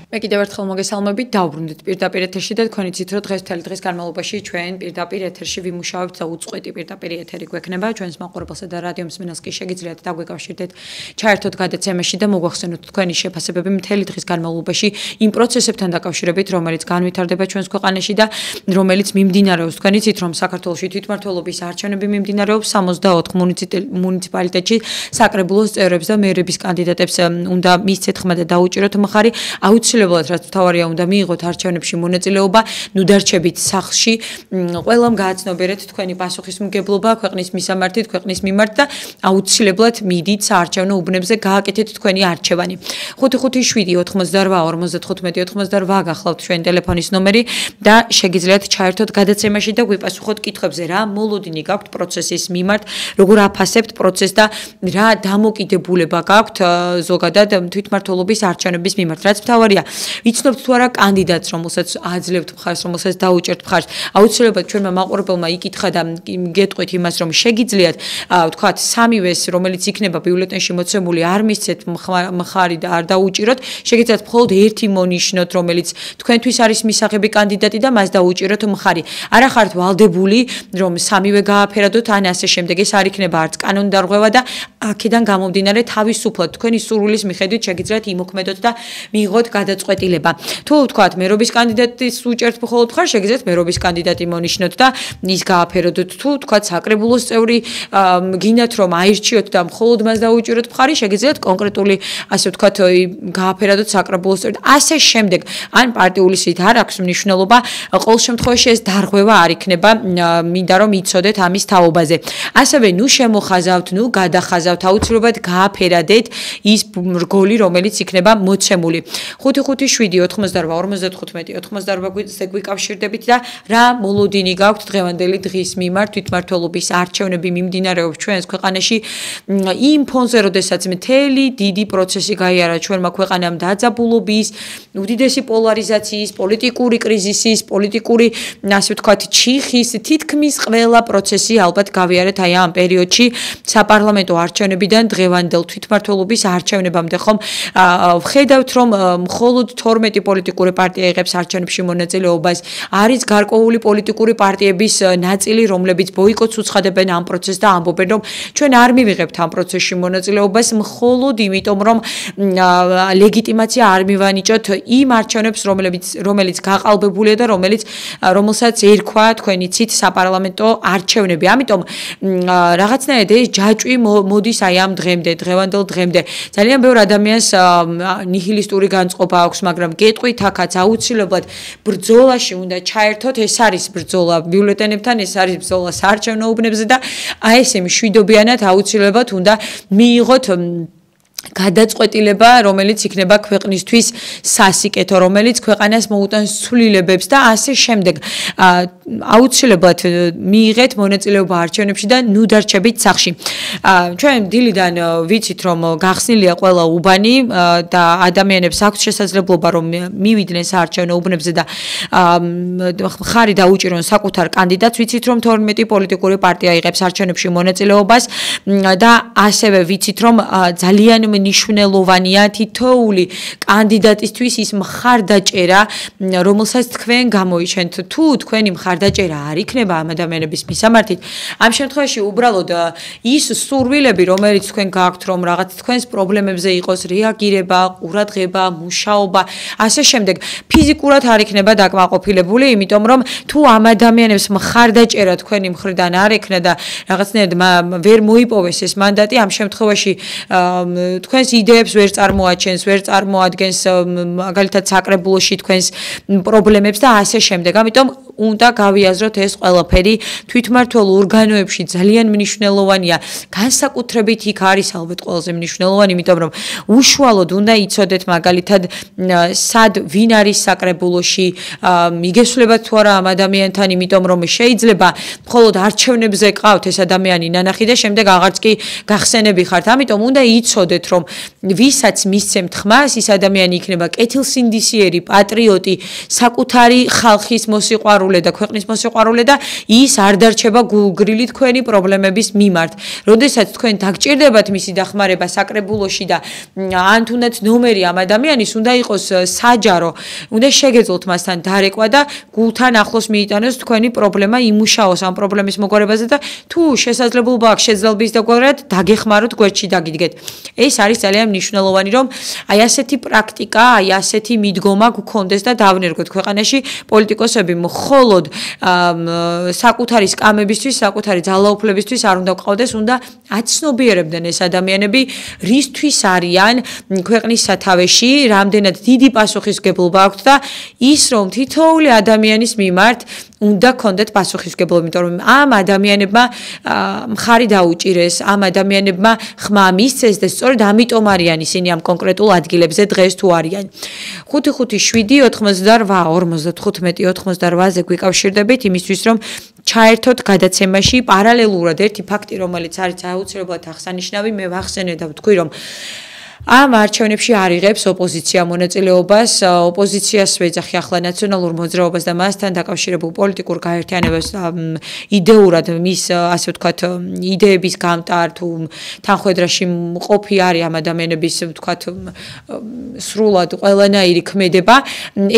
მე კიდევ ერთხელ მოგესალმებით, დავბრუნდით პირდაპირ ეთერში და თქვენ იცით, რომ დღეს დღის განმავლობაში ჩვენ პირდაპირ ეთერში ვიმუშავებთ და უწყვეტი პირდაპირ ეთერი გვექნება ჩვენს მაყურებელსა და რადიო მსმენელს კი შეგიძლიათ დაგვეკავშირდეთ ჩაერთოთ გადაცემაში და მოგვახსენოთ თქვენი შეფასებები მთელი დღის განმავლობაში იმ პროცესებთან დაკავშირებით, რომელიც განვითარდება ჩვენს ქვეყანაში და რომელიც მიმდინარეობს. თქვენ იცით, რომ საქართველოში თვითმმართველობის არჩევნები მიმდინარეობს 64 მუნიციპალიტეტში საკრებულოს წევრებს და მერების კანდიდატებს უნდა მისცეთ ხმა და დაუჭიროთ მხარი. აუცილებლად რაც მთავარია უნდა მიიღოთ არჩევნებში მონაწილეობა, ნუ დარჩებით სახლში, ყველამ გააცნობიერეთ თქვენი პასუხისმგებლობა ქვეყნის მისამართით, ქვეყნის მიმართ და აუცილებლად მიდით საარჩევნო უბნებზე, გააკეთეთ თქვენი არჩევანი. 555-88-95-98 გახლავთ ჩვენი ტელეფონის ნომერი და შეგიძლიათ ჩაერთოთ გადაცემაში და გვიპასუხოთ კითხვებზე, რა მოლოდინი გაქვთ პროცესის მიმართ, როგორ აფასებთ პროცესს და რა დამოკიდებულება გაქვთ ზოგადად თვითმმართველობის არჩევნების მიმართ. რაც მთავარია, ვიცნობთ თუ არა კანდიდატს, რომელსაც აძლევთ მხარს, რომელსაც დაუჭერთ მხარს. აუცილებლად ჩვენმა მაყურებელმა იკითხა და გეტყვით იმას, რომ შეგიძლიათ ვთქვათ, სამივეს, რომელიც იქნება ბიულეტენში მოცემული, არ მისცეთ მხარი და არ დაუჭიროთ, შეგიძლიათ მხოლოდ ერთი მონიშნოთ, რომელიც თქვენთვის არის მისაღები კანდიდატი და მას დაუჭიროთ მხარი. არ ახართ ვალდებული, რომ სამივე გააფერადოთ, ან ასე შემდეგ. ეს არ იქნება არც კანონდარღვევა და აქედან გამომდინარე თავისუფლად თქვენი სურვილის მიხედვით შეგიძლიათ იმოქმედოთ და მიიღოთ გადაწყვეტილება. თუ ვთქვათ, მერობის კანდიდატის უჭერთ მხოლოდ მხარს, შეგიძლიათ მერობის კანდიდატი მონიშნოთ და ის გააფეროდოთ. თუ ვთქვათ, საკრებულოს წევრი გინდათ რომ აირჩიოთ და მხოლოდ მას დაუჭიროთ მხარი, შეგიძლიათ კონკრეტული, ასე ვთქვათ, გააფეროდოთ საკრებულოს წევრი. ასე შემდეგ, ან პარტიული სით არ აქვს მნიშვნელობა, ყოველ შემთხვევაში ეს დარღვევა არ იქნება, მინდა რომ იცოდეთ ამის თაობაზე. ასევე ნუ შემოხაზავთ, ნუ გადახაზავთ, აუცილებლად გააფერადეთ ის რგოლი, რომელიც იქნება მოცემული. 557-88-95-98-ზე გვიკავშირდებით და რა მოლოდინი გაქვთ დღევანდელი დღის მიმართ თვითმმართველობის არჩევნები მიმდინარეობს ჩვენს ქვეყანაში იმ ფონზე, როდესაც მთელი დიდი პროცესი გაიარა ჩვენმა ქვეყანამ დაძაბულობის, უდიდესი პოლარიზაციის, პოლიტიკური კრიზისის, პოლიტიკური, ასე ვთქვათ, ჩიხის, თითქმის ყველა პროცესი ალბათ გავიარეთ აი ამ პერიოდში საპარლამენტო არჩევნებიდან დღევანდელ თვითმმართველობის არჩევნებამდე, ხომ ვხედავთ, რომ მხოლოდ 12 პოლიტიკური პარტია იღებს არჩევნებში მონაწილეობას, არის გარკვეული პოლიტიკური პარტიების ნაწილი, რომლებიც ბოიკოტს უცხადებენ ამ პროცესს და ამბობენ, რომ ჩვენ არ მივიღებთ ამ პროცესში მონაწილეობას მხოლოდ იმიტომ, რომ ლეგიტიმაცია არ მივანიჭოთ იმ არჩევნებს, რომელიც გაყალბებულია და რომელსაც ერქვა, თქვენ იცით, საპარლამენტო არჩევნები. ამიტომ რაღაცნაირად ეს ჯაჭვი მოდის აი ამ დღემდე, დღევანდელ დღემდე. ძალიან ბევრ ადამიანს ნიჰილისტური განწყობა აქვს, მაგრამ გეტყვით აქაც აუცილებლად ბრძოლაში უნდა ჩაერთოთ, ეს არის ბრძოლა ბიულეტენებთან, ეს არის ბრძოლა საარჩევნო უბნებზე და აი ესე მშვიდობიანად აუცილებლად უნდა მიიღოთ გადაწყვეტილება, რომელიც იქნება ქვეყნისთვის სასიკეთო, რომელიც ქვეყანას მოუტანს ცვლილებებს და ასე შემდეგ. აუცილებლად მიიღეთ მონაწილეობა არჩევნებში და ნუ დარჩებით სახლში. ჩვენ დილიდან ვიცით, რომ გახსნილია ყველა უბანი და ადამიანებს აქვს შესაძლებლობა, რომ მივიდნენ საარჩევნო უბნებზე და მხარი დაუჭირონ საკუთარ კანდიდატს. ვიცით, რომ 12 პოლიტიკური პარტია იღებს არჩევნებში მონაწილეობას და ასევე ვიცით, რომ ძალიან მნიშვნელოვანია თითოეული კანდიდატისთვის ის მხარდაჭერა, რომელსაც თქვენ გამოიჩენთ. თუ თქვენი მხარდაჭერა არ იქნება ამ ადამიანების მისამართით, ამ შემთხვევაში უბრალოდ ის სურვილები, რომელიც თქვენ გაქვთ, რომ რაღაც თქვენს პრობლემებზე იყოს რეაგირება, ყურადღება, მუშაობა, ასე შემდეგ, ფიზიკურად არ იქნება დაკმაყოფილებული, იმიტომ რომ თუ ამ ადამიანებს მხარდაჭერა თქვენი მხრიდან არ ექნა და რაღაცნაირად ვერ მოიპოვეს ეს მანდატი, ამ შემთხვევაში თქვენს იდეებს ვერ წარმოაჩენს, ვერ წარმოადგენს მაგალითად საკრებულოში თქვენს პრობლემებს და ასე შემდეგ. ამიტომ უნდა გავიაზროთ ეს ყველაფერი თვითმმართველ ორგანოებში ძალიან მნიშვნელოვანია. განსაკუთრებით იქ არის ალბათ ყველაზე მნიშვნელოვანი, იმიტომ რომ უშუალოდ უნდა იცოდეთ მაგალითად სად ვინ არის საკრებულოში, მიგესვლებათ თუ არა ამ ადამიანთან, იმიტომ რომ შეიძლება მხოლოდ არჩევნებზე ყავთ ეს ადამიანი ნანახი და შემდეგ აღარც კი გახსენები ხართ. ამიტომ უნდა იცოდეთ, რომ ვისაც მისცემთ ხმას, ის ადამიანი იქნება კეთილსინდისიერი, პატრიოტი, საკუთარი ხალხის მოსიყვარული მოსიყვარულე და ქვეყნის მოსიყვარულე და ის არ დარჩება გულგრილი თქვენი პრობლემების მიმართ. როდესაც თქვენ დაგჭირდებათ მისი დახმარება საკრებულოში და ან თუნდაც ნომერი ამ ადამიანის უნდა იყოს საჯარო, უნდა შეგეძლოთ მასთან დარეკვა და გულთან ახლოს მიიტანოს თქვენი პრობლემა, იმუშაოს ამ პრობლემის მოგვარებაზე და თუ შესაძლებლობა აქვს შეძლების დაგვარად დაგეხმაროთ გვერდში დაგიდგეთ. ეს არის ძალიან მნიშვნელოვანი, რომ აი ასეთი პრაქტიკა, აი ასეთი მიდგომა გქონდეს და დავნერგოთ ქვეყანაში პოლიტიკოსები მხოლოდ საკუთარი სკამებისთვის, საკუთარი ძალაუფლებისთვის არ უნდა ყავდეს, უნდა აცნობიერებდნენ ეს ადამიანები, რისთვის არიან ქვეყნის სათავეში, რამდენად დიდი პასუხისმგებლობა აქვთ და ის რომ თითოეული ადამიანის მიმართ უნდა გქონდეთ პასუხისმგებლობა, იმიტომ რომ ამ ადამიანებმა მხარი დაუჭირეს, ამ ადამიანებმა ხმა მისცეს და სწორედ ამიტომ არიან ისინი ამ კონკრეტულ ადგილებზე დღეს თუ არიან. 557-88-55-88-ზე გვიკავშირდებით იმისთვის რომ ჩაერთოთ გადაცემაში პარალელურად ერთი ფაქტი, რომელიც არის აუცილებლად აღსანიშნავი, მე ვახსენე და ვთქვი, რომ ამ არჩევნებში არ იღებს ოპოზიცია მონაწილეობას, ოპოზიციას ვეძახი ახლა ნაციონალურ მოძრაობას და მასთან დაკავშირებულ პოლიტიკურ გაერთიანებას იდეურად მის ასე ვთქვათ იდეების გამტარ თუ თანხმედრაში მყოფი არის ამ ადამიანების ვთქვათ სრულად ყველანაირი ქმედება.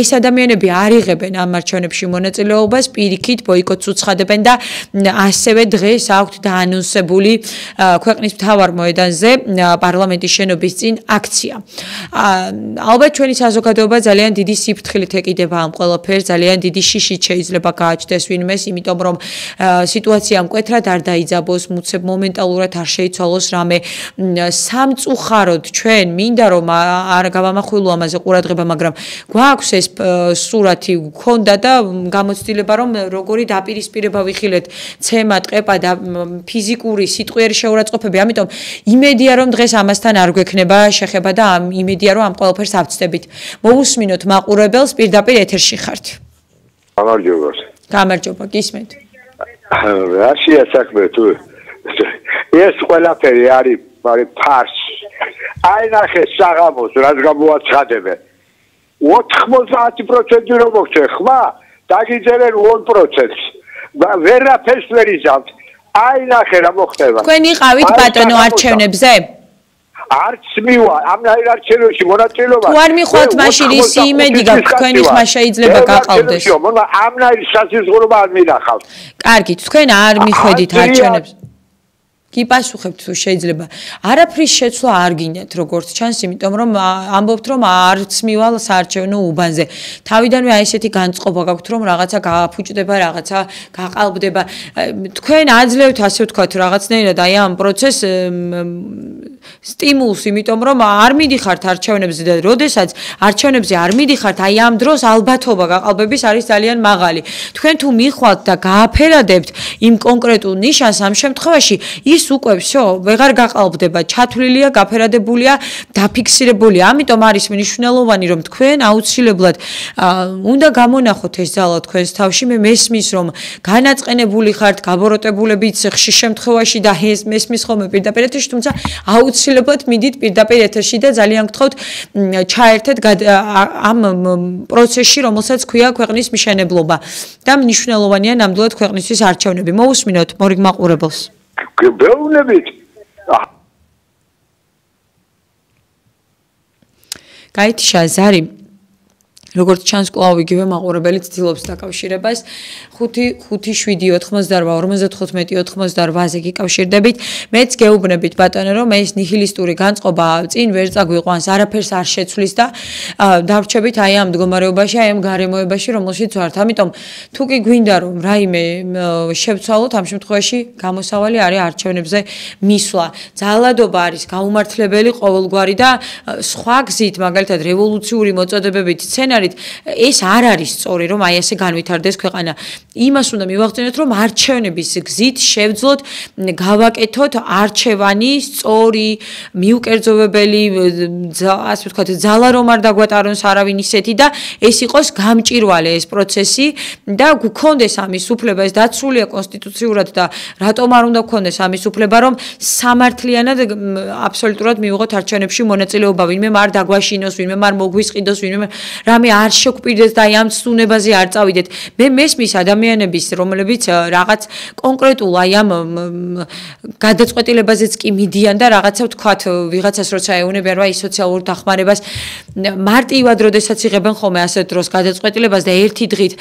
ეს ადამიანები არ იღებენ ამ არჩევნებში მონაწილეობას, პირიქით ბოიკოტს უცხადებენ და ასევე დღეს აქვთ დაანონსებული ქვეყნის მთავარ მოედანზე პარლამენტის შენობის წინ აქცია. ალბათ ჩვენი საზოგადოება ძალიან დიდი სიფრთხილით ეკიდება ამ ყველაფერს, ძალიან დიდი შიშით შეიძლება გააჩნდეს ვინმეს, იმიტომ რომ სიტუაცია მკვეთრად არ დაიძაბოს, მუცებ მომენტალურად არ შეიცვალოს რამე. სამწუხაროდ ჩვენ მინდა რომ არ გავამახვილო ამაზე ყურადღება, მაგრამ გვაქვს ეს სურათი გქონდა და გამოცდილება რომ როგორი დაპირისპირება ვიხილეთ, ცემა, ტყეპა და ფიზიკური სიტყვიერი შეურაცხყოფები, ამიტომ იმედია რომ დღეს ამასთან არ გვექნება შეხება და იმედია რომ ამ ყველაფერს ავწდებით. მოусმინოთ მაყურებელს, პირდაპირ ეთერში ხართ. გამარჯობა. გამარჯობა, გისმენთ. რაშია საქმე თუ ეს ყველაფერი არის ფარს. აი ნახე საღამოს რაც გამოაცხადებენ. 90% რომ მოხდე ხმა, დაგიძერენ 1%. ვერაფერს ვერ იზამთ. აი ნახე რა მოხდება. თქვენ იყავით ბატონო არჩევნებზე? არც მივა ამ არჩევნებში მონაწილეობა თუ არ მიხვალთ მაშინ ისი იმედი გაქვთ თქვენი ხმა შეიძლება გაყავდეს ამ ნაირი საზღვრობა არ მინახავს. კარგი, თქვენ არ მიხვედით არჩევნებს. გიპასუხებთ თუ შეიძლება. არაფრის შეცვლა არ გინდათ როგორც ჩანს, იმიტომ რომ ამბობთ რომ არც მივალ საარჩევნო უბანზე. თავიდანვე აი ესეთი განწყობა გაქვთ რომ რაღაცა გააფუჭდება, რაღაცა გაყალბდება. თქვენ აძლევთ ასე ვთქვათ რაღაცნაირად აი ამ პროცესს სტიმულს, იმიტომ რომ არ მიდიხართ არჩევნებზე და როდესაც არჩევნებზე არ მიდიხართ, აი ამ დროს ალბათობა გაყალბების არის ძალიან მაღალი. თქვენ თუ მიხვალთ და გააფერადებთ იმ კონკრეტულ ნიშანს, ამ შემთხვევაში ის უკვე всё, ვეღარ გაყალბდება, ჩათვლილია, გაფერადებულია, დაფიქსირებულია. ამიტომ არის მნიშვნელოვანი რომ თქვენ აუცილებლად უნდა გამონახოთ ეს ძალა თქვენს თავში. მე მესმის რომ განაწყენებული ხართ, გაბოროტებულებიც ხშირ შემთხვევაში და ეს მესმის ხოლმე პირდაპირ ეთერში, თუმცა აუცილებლად მიდით პირდაპირ ეთერში და ძალიან გთხოვთ ჩაერთეთ ამ პროცესში, რომელსაც ქვია ქვეყნის მშენებლობა და მნიშვნელოვანია ნამდვილად ქვეყნისთვის არჩევნები. მოусმინოთ მორიგ მაყურებელს. გეუბნებით. გაითიშა ზარი როგორც ჩანს კვლავ იგივე მაყურებელი ცდილობს დაკავშირებას 5-7-88-95-ზე გიკავშირდებით. მეც გეუბნებით ბატონო რომ ეს ნიჰილისტური განწყობა წინ ვერ წაგვიყვანს, არაფერს არ შეცვლის და დავრჩებით აი ამ მდგომარეობაში, აი ამ გარემოებაში, რომელშიც ვართ. ამიტომ თუ კი გვინდა რომ რაიმე შევცვალოთ, ამ შემთხვევაში გამოსავალი არის არჩევნებზე მისვლა. ძალადობა არის გაუმართლებელი ყოველგვარი და სხვა გზით, მაგალითად რევოლუციური მოწოდებებით სცენარი ეს არ არის სწორი რომ აი ესე განვითარდეს ქვეყანა. იმას უნდა მივახცენოთ რომ არჩევნების გზით შევძლოთ გავაკეთოთ არჩევანი სწორი, მიუკერძოვებელი, ასე ვთქვათ, ძალა რომ არ დაგვატაროს არავინ ისეთი და ეს იყოს გამჭირვალე ეს პროცესი და გქონდეს ამის უფლება, ეს დაცულია კონსტიტუციურად და რატომ არ უნდა გქონდეს ამის უფლება რომ სამართლიანად აბსოლუტურად მივიღოთ არჩევნებში მონაწილეობა, ვინმე არ დაგვაშინოს, ვინმე არ მოგვისყიდოს, ვინმე რამე არ შეგკვირდეს და აი ამ ცნებაზე არ წავიდეთ. მე მესმის ადამიანების, რომლებიც რაღაც კონკრეტულ აი ამ გადაწყვეტილებაზეც კი მიდიან და რაღაცა ვთქვათ, ვიღაცას როცა ეუნებიან რა ის სოციალურ დახმარებას მარტივად როდესაც იღებენ ხოლმე ასეთ დროს გადაწყვეტილებას და ერთი დღით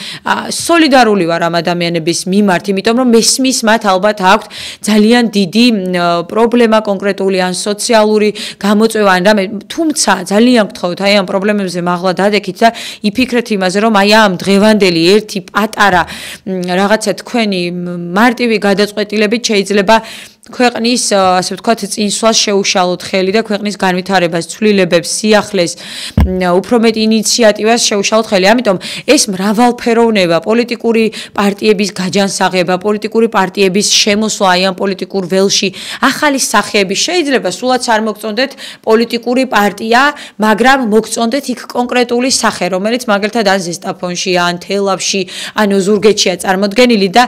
სოლიდარული ვარ ამ ადამიანების მიმართ, იმიტომ რომ მესმის მათ ალბათ აქვთ ძალიან დიდი პრობლემა კონკრეტული ან სოციალური გამოწვევა ან რამე, თუმცა ძალიან გთხოვთ აი ამ პრობლემებზე მაღლა დადექით და იფიქრეთ იმაზე, რომ აი ამ დღევანდელი ერთი პატარა რაღაცა თქვენი მარტივი გადაწყვეტილებით შეიძლება ქვეყნის ასე ვთქვათ წინსვლას შეუშალოთ ხელი და ქვეყნის განვითარებას, ცვლილებებს, სიახლეს, უფრო მეტ ინიციატივას შეუშალოთ ხელი. ამიტომ ეს მრავალფეროვნება, პოლიტიკური პარტიების გაჯანსაღება, პოლიტიკური პარტიების შემოსვლა აი ამ პოლიტიკურ ველში, ახალი სახეები შეიძლება სულაც არ მოგწონდეთ პოლიტიკური პარტია, მაგრამ მოგწონდეთ იქ კონკრეტული სახე, რომელიც მაგალითად ან ზესტაფონში, ან თელავში, ან ოზურგეთშია წარმოდგენილი და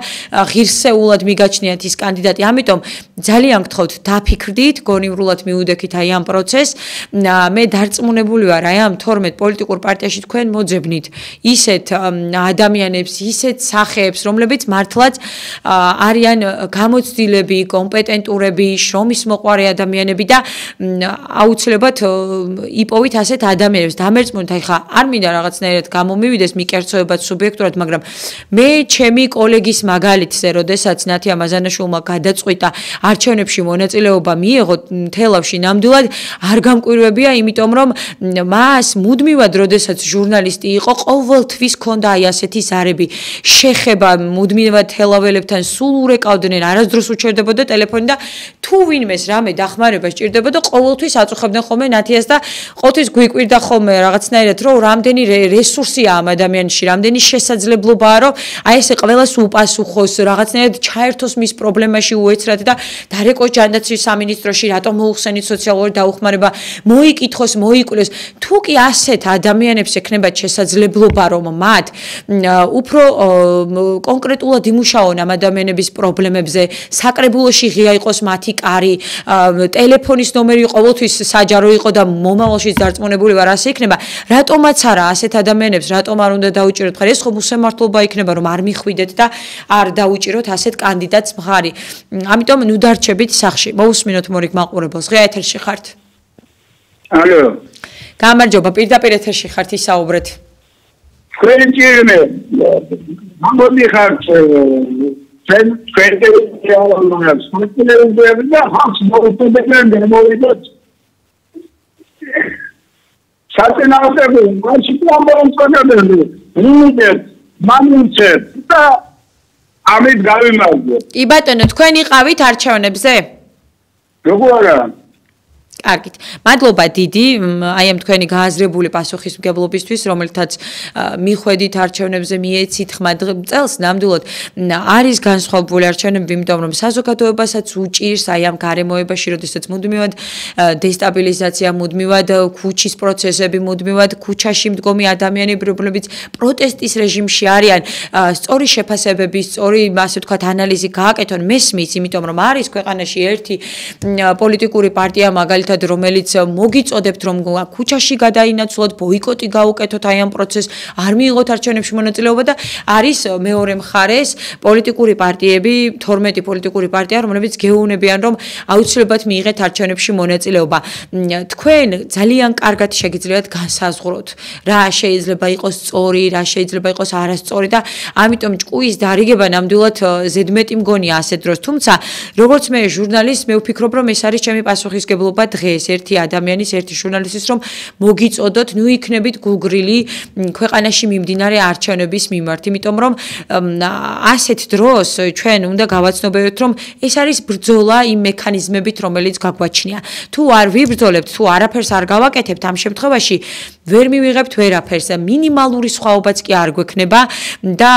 ღირსეულად მიგაჩნიათ ის კანდიდატი. ამიტომ ძალიან გთხოვთ, დაფიქრდით, გონივრულად მიუდექით აი ამ პროცესს. მე დარწმუნებული ვარ, აი ამ 12 პოლიტიკურ პარტიაში თქვენ მოძებნით ისეთ ადამიანებს, ისეთ სახეებს, რომლებიც მართლაც არიან გამოცდილები, კომპეტენტურები, შრომის მოყვარე ადამიანები და აუცილებლად იპოვით ასეთ ადამიანებს. დამერწმუნდით, აი ხა არ მინდა რაღაცნაირად გამომივიდეს მიკერცოებად სუბიექტურად, მაგრამ მე ჩემი კოლეგის მაგალითზე, როდესაც ნათია მაზანაშვილმა გადაწყვიტა არჩევნებში მონაწილეობა მიიღო თელავში, ნამდვილად არ გამკვირვებია, იმიტომ რომ მას მუდმივად, როდესაც ჟურნალისტი იყო, ყოველთვის ჰქონდა აი ასეთი ზარები, შეხება მუდმივად თელაველებთან, სულ ურეკავდნენ, არასდროს უჩერდებოდა ტელეფონი და თუ ვინმეს რამე დახმარება სჭირდებოდა, ყოველთვის აწუხებდნენ ხოლმე ნათიას და ყოველთვის გვიკვირდა ხოლმე რაღაცნაირად, რომ რამდენი რესურსია ამ ადამიანში, რამდენი შესაძლებლობაა, რომ აი ესე ყველას უპასუხოს, რაღაცნაირად ჩაერთოს მის პრობლემაში უეცრად და დარეკოს ჯანდაცვის სამინისტროში, რატომ მოუხსენით სოციალური დაუხმარება, მოიკითხოს, მოიკვლევს. თუ კი ასეთ ადამიანებს ექნებათ შესაძლებლობა, რომ მათ უფრო კონკრეტულად იმუშაონ ამ ადამიანების პრობლემებზე, საკრებულოში ღია იყოს მათი კარი, ტელეფონის ნომერი ყოველთვის საჯარო იყო და მომავალშიც დარწმუნებული ვარ ასე იქნება. რატომაც არა ასეთ ადამიანებს, რატომ არ უნდა დაუჭიროთ მხარი? ეს ხომ უსამართლობა იქნება, რომ არ მიხვიდეთ და არ დაუჭიროთ ასეთ კანდიდატს მხარი. ამიტომ ნუ დარჩებით სახში. მოусმინოთ მორიგ მაყურებელს. ღია ეთერში ხართ? ალო. გამარჯობა, პირდაპირ ეთერში ხართ, ისაუბრეთ. თქვენი ჭირმე. მამოდი ხართ. ჩვენ ქვეყნებს მოწინებები და ხალხს მოუწოდებენ მოვიდოთ. საწინააღმდეგო მაშინ მომწონებენ. ნიჭეთ, მამუცეთ და ამით გავიმარჯვეთ. კი ბატონო, თქვენ იყავით არჩევნებზე? როგორ არა? კარგით. მადლობა დიდი აი ამ თქვენი გააზრებული პასუხისმგებლობისთვის, რომელთაც მიხვედით არჩევნებზე, მიეცით ხმა წელს, ნამდვილად არის განსხვავებული არჩევნები, იმიტომ რომ საზოგადოებასაც უჭირს აი ამ გარემოებაში, როდესაც მუდმივად დესტაბილიზაცია, მუდმივად ქუჩის პროცესები, მუდმივად ქუჩაში მდგომი ადამიანები, რომლებიც პროტესტის რეჟიმში არიან, სწორი შეფასებები, სწორი, ასე ვთქვათ, ანალიზი გააკეთონ, მესმის, იმიტომ რომ არის ქვეყანაში ერთი პოლიტიკური პარტია, მაგალითად რომელიც მოგიწოდებთ რომ ქუჩაში გადაინაცვლოთ, ბოიკოტი გაუკეთოთ აი ამ პროცესს, არ მიიღოთ არჩევნებში მონაწილეობა და არის მეორე მხარეს პოლიტიკური პარტიები, 12 პოლიტიკური პარტია, რომლებიც გეუბნებიან რომ აუცილებლად მიიღეთ არჩევნებში მონაწილეობა. თქვენ ძალიან კარგად შეგიძლიათ განსაზღვროთ, რა შეიძლება იყოს სწორი, რა შეიძლება იყოს არასწორი და ამიტომ ჭკუის დარიგება ნამდვილად ზედმეტი მგონია ასეთ დროს. თუმცა როგორც მე ჟურნალისტ, მე ვფიქრობ რომ ეს არის ჩემი პასუხისგებლობა დღეს ერთი ადამიანის, ერთი ჟურნალისტის, რომ მოგიწოდოთ, ნუ იქნებით გულგრილი ქვეყანაში მიმდინარე არჩევნების მიმართ, იმიტომ რომ ასეთ დროს ჩვენ უნდა გავაცნობიეროთ, რომ ეს არის ბრძოლა იმ მექანიზმებით, რომელიც გაგვაჩნია. თუ არ ვიბრძოლებთ, თუ არაფერს არ გავაკეთებთ, ამ შემთხვევაში ვერ მივიღებთ ვერაფერს, მინიმალური სხვაობაც კი არ გვექნება და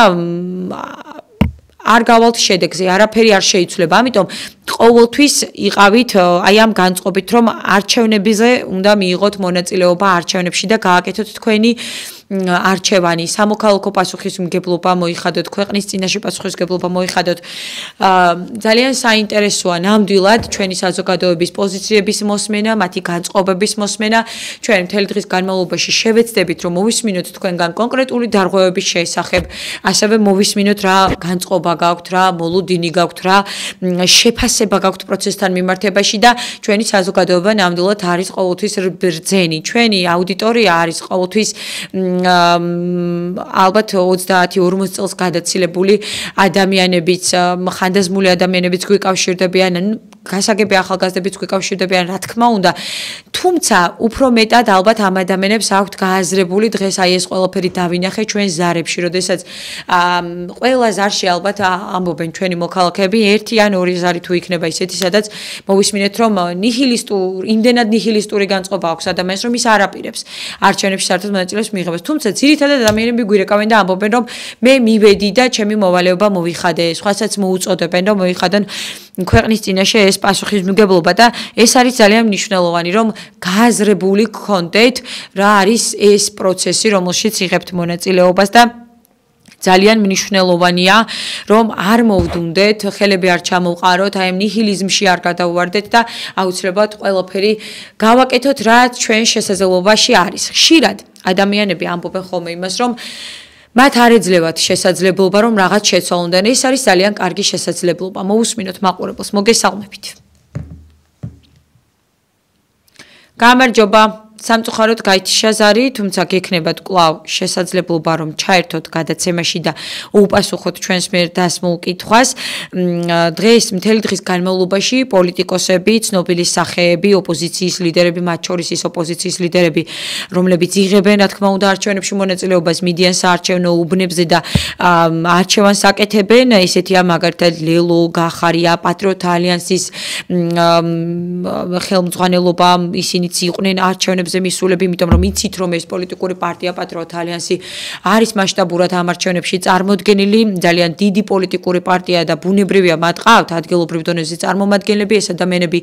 არ გავალთ შედეგზე, არაფერი არ შეიცვლება. ამიტომ ყოველთვის იყავით აი ამ განწყობით, რომ არჩევნებზე უნდა მიიღოთ მონაწილეობა არჩევნებში და გააკეთოთ თქვენი არჩევანი, სამოქალაქო პასუხისმგებლობა მოიხადოთ, ქვეყნის წინაშე პასუხისმგებლობა მოიხადოთ. ძალიან საინტერესოა ნამდვილად ჩვენი საზოგადოების პოზიციების მოსმენა, მათი განწყობების მოსმენა. ჩვენ მთელი დღის განმავლობაში შევეცდებით, რომ მოვისმინოთ თქვენგან კონკრეტული დარღვევების შესახებ, ასევე მოვისმინოთ რა განწყობა გაქვთ, რა მოლოდინი გაქვთ, რა შეფასება გაქვთ პროცესთან მიმართებაში და ჩვენი საზოგადოება ნამდვილად არის ყოველთვის ბრძენი. ჩვენი აუდიტორია არის ყოველთვის ალბათ 30-40 წელს გადაცილებული ადამიანებიც, ხანდაზმული ადამიანებიც გვიკავშირდებიან, გასაგები ახალგაზრდებიც გვიკავშირდებიან, რა თქმა უნდა. თუმცა უფრო მეტად ალბათ ამ ადამიანებს აქვთ გააზრებული დღეს აი ეს ყველაფერი დავინახე ჩვენ ზარებში, როდესაც ყველა ზარში ალბათ ამბობენ ჩვენი მოქალაქეები, ერთი ან ორი ზარი თუ იქნება ისეთი, სადაც მოვისმინეთ, რომ იმდენად ნიჰილისტური განწყობა აქვს ადამიანს, რომ ის არ აპირებს არჩევნებში საერთოდ მონაწილეობის მიღებას. თუმცა ძირითადად ადამიანები გვირეკავენ და ამბობენ, რომ მე მივედი და ჩემი მოვალეობა მოვიხადე, სხვასაც მოუწოდებენ, რომ მოიხადონ ქვეყნის წინაშე ეს პასუხისმგებლობა და ეს არის ძალიან მნიშვნელოვანი, რომ გააზრებული გქონდეთ რა არის ეს პროცესი, რომელშიც იღებთ მონაწილეობას და ძალიან მნიშვნელოვანია, რომ არ მოვდუნდეთ, ხელები არ ჩამოვყაროთ, აი ამ ნიჰილიზმში არ გადავვარდეთ და აუცილებლად ყველაფერი გავაკეთოთ, რაც ჩვენ შესაძლებლობაში არის. ხშირად ადამიანები ამბობენ ხოლმე იმას, რომ მათ არ ეძლევათ შესაძლებლობა, რომ რაღაც შეცვალონ. ეს არის ძალიან კარგი შესაძლებლობა. მოусმინოთ მაყურებელს, მოგესალმებით. გამარჯობა. სამწუხაროდ გაითიშა ზარი, თუმცა გექნებათ კვლავ შესაძლებლობა, რომ ჩაერთოთ გადაცემაში და უპასუხოთ ჩვენს მიერ დასმულ კითხვას. დღეს მთელი დღის განმავლობაში პოლიტიკოსები, ცნობილი სახეები, ოპოზიციის ლიდერები, მათ შორის ის ოპოზიციის ლიდერები, რომლებიც იღებენ, რა თქმა უნდა, არჩევნებში მონაწილეობას, მიდიან საარჩევნო უბნებზე და არჩევანს აკეთებენ. ესეთია მაგალითად ლელო, გახარია, პატრიოტთა ალიანსის ხელმძღვანელობა, ისინიც იყვნენ არჩევნებზე მისულები, იმიტომ რომ იცით, რომ ეს პოლიტიკური პარტია პატრიოტთა ალიანსი არის მასშტაბურად ამ არჩევნებში წარმოდგენილი, ძალიან დიდი პოლიტიკური პარტია და ბუნებრივია მათ ყავთ ადგილობრივ დონეზე წარმომადგენლები, ეს ადამიანები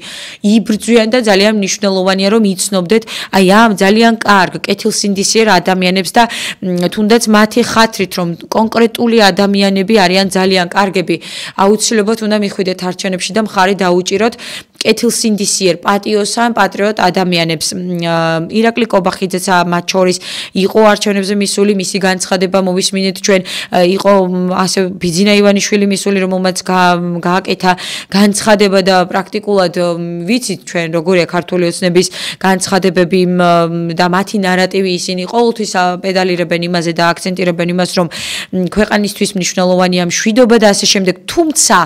იბრძვიან და ძალიან მნიშვნელოვანია, რომ იცნობდეთ აი ამ ძალიან კარგ კეთილსინდისიერ ადამიანებს და თუნდაც მათი ხათრით, რომ კონკრეტული ადამიანები არიან ძალიან კარგები, აუცილებლად უნდა მიხვიდეთ არჩევნებში და მხარი დაუჭიროთ კეთილსინდისიერ პატიოსან პატრიოტ ადამიანებს. ირაკლი კობახიძეც მათ შორის იყო არჩევნებზე მისული, მისი განცხადება მოვისმინეთ ჩვენ, იყო ასე ბიძინა ივანიშვილი მისული, რომელმაც გააკეთა განცხადება და პრაქტიკულად ვიცით ჩვენ როგორია ქართული ოცნების განცხადებები და მათი ნარატივი, ისინი ყოველთვის პედალირებენ იმაზე და აქცენტირებენ იმას, რომ ქვეყანისთვის მნიშვნელოვანია მშვიდობა და ასე შემდეგ. თუმცა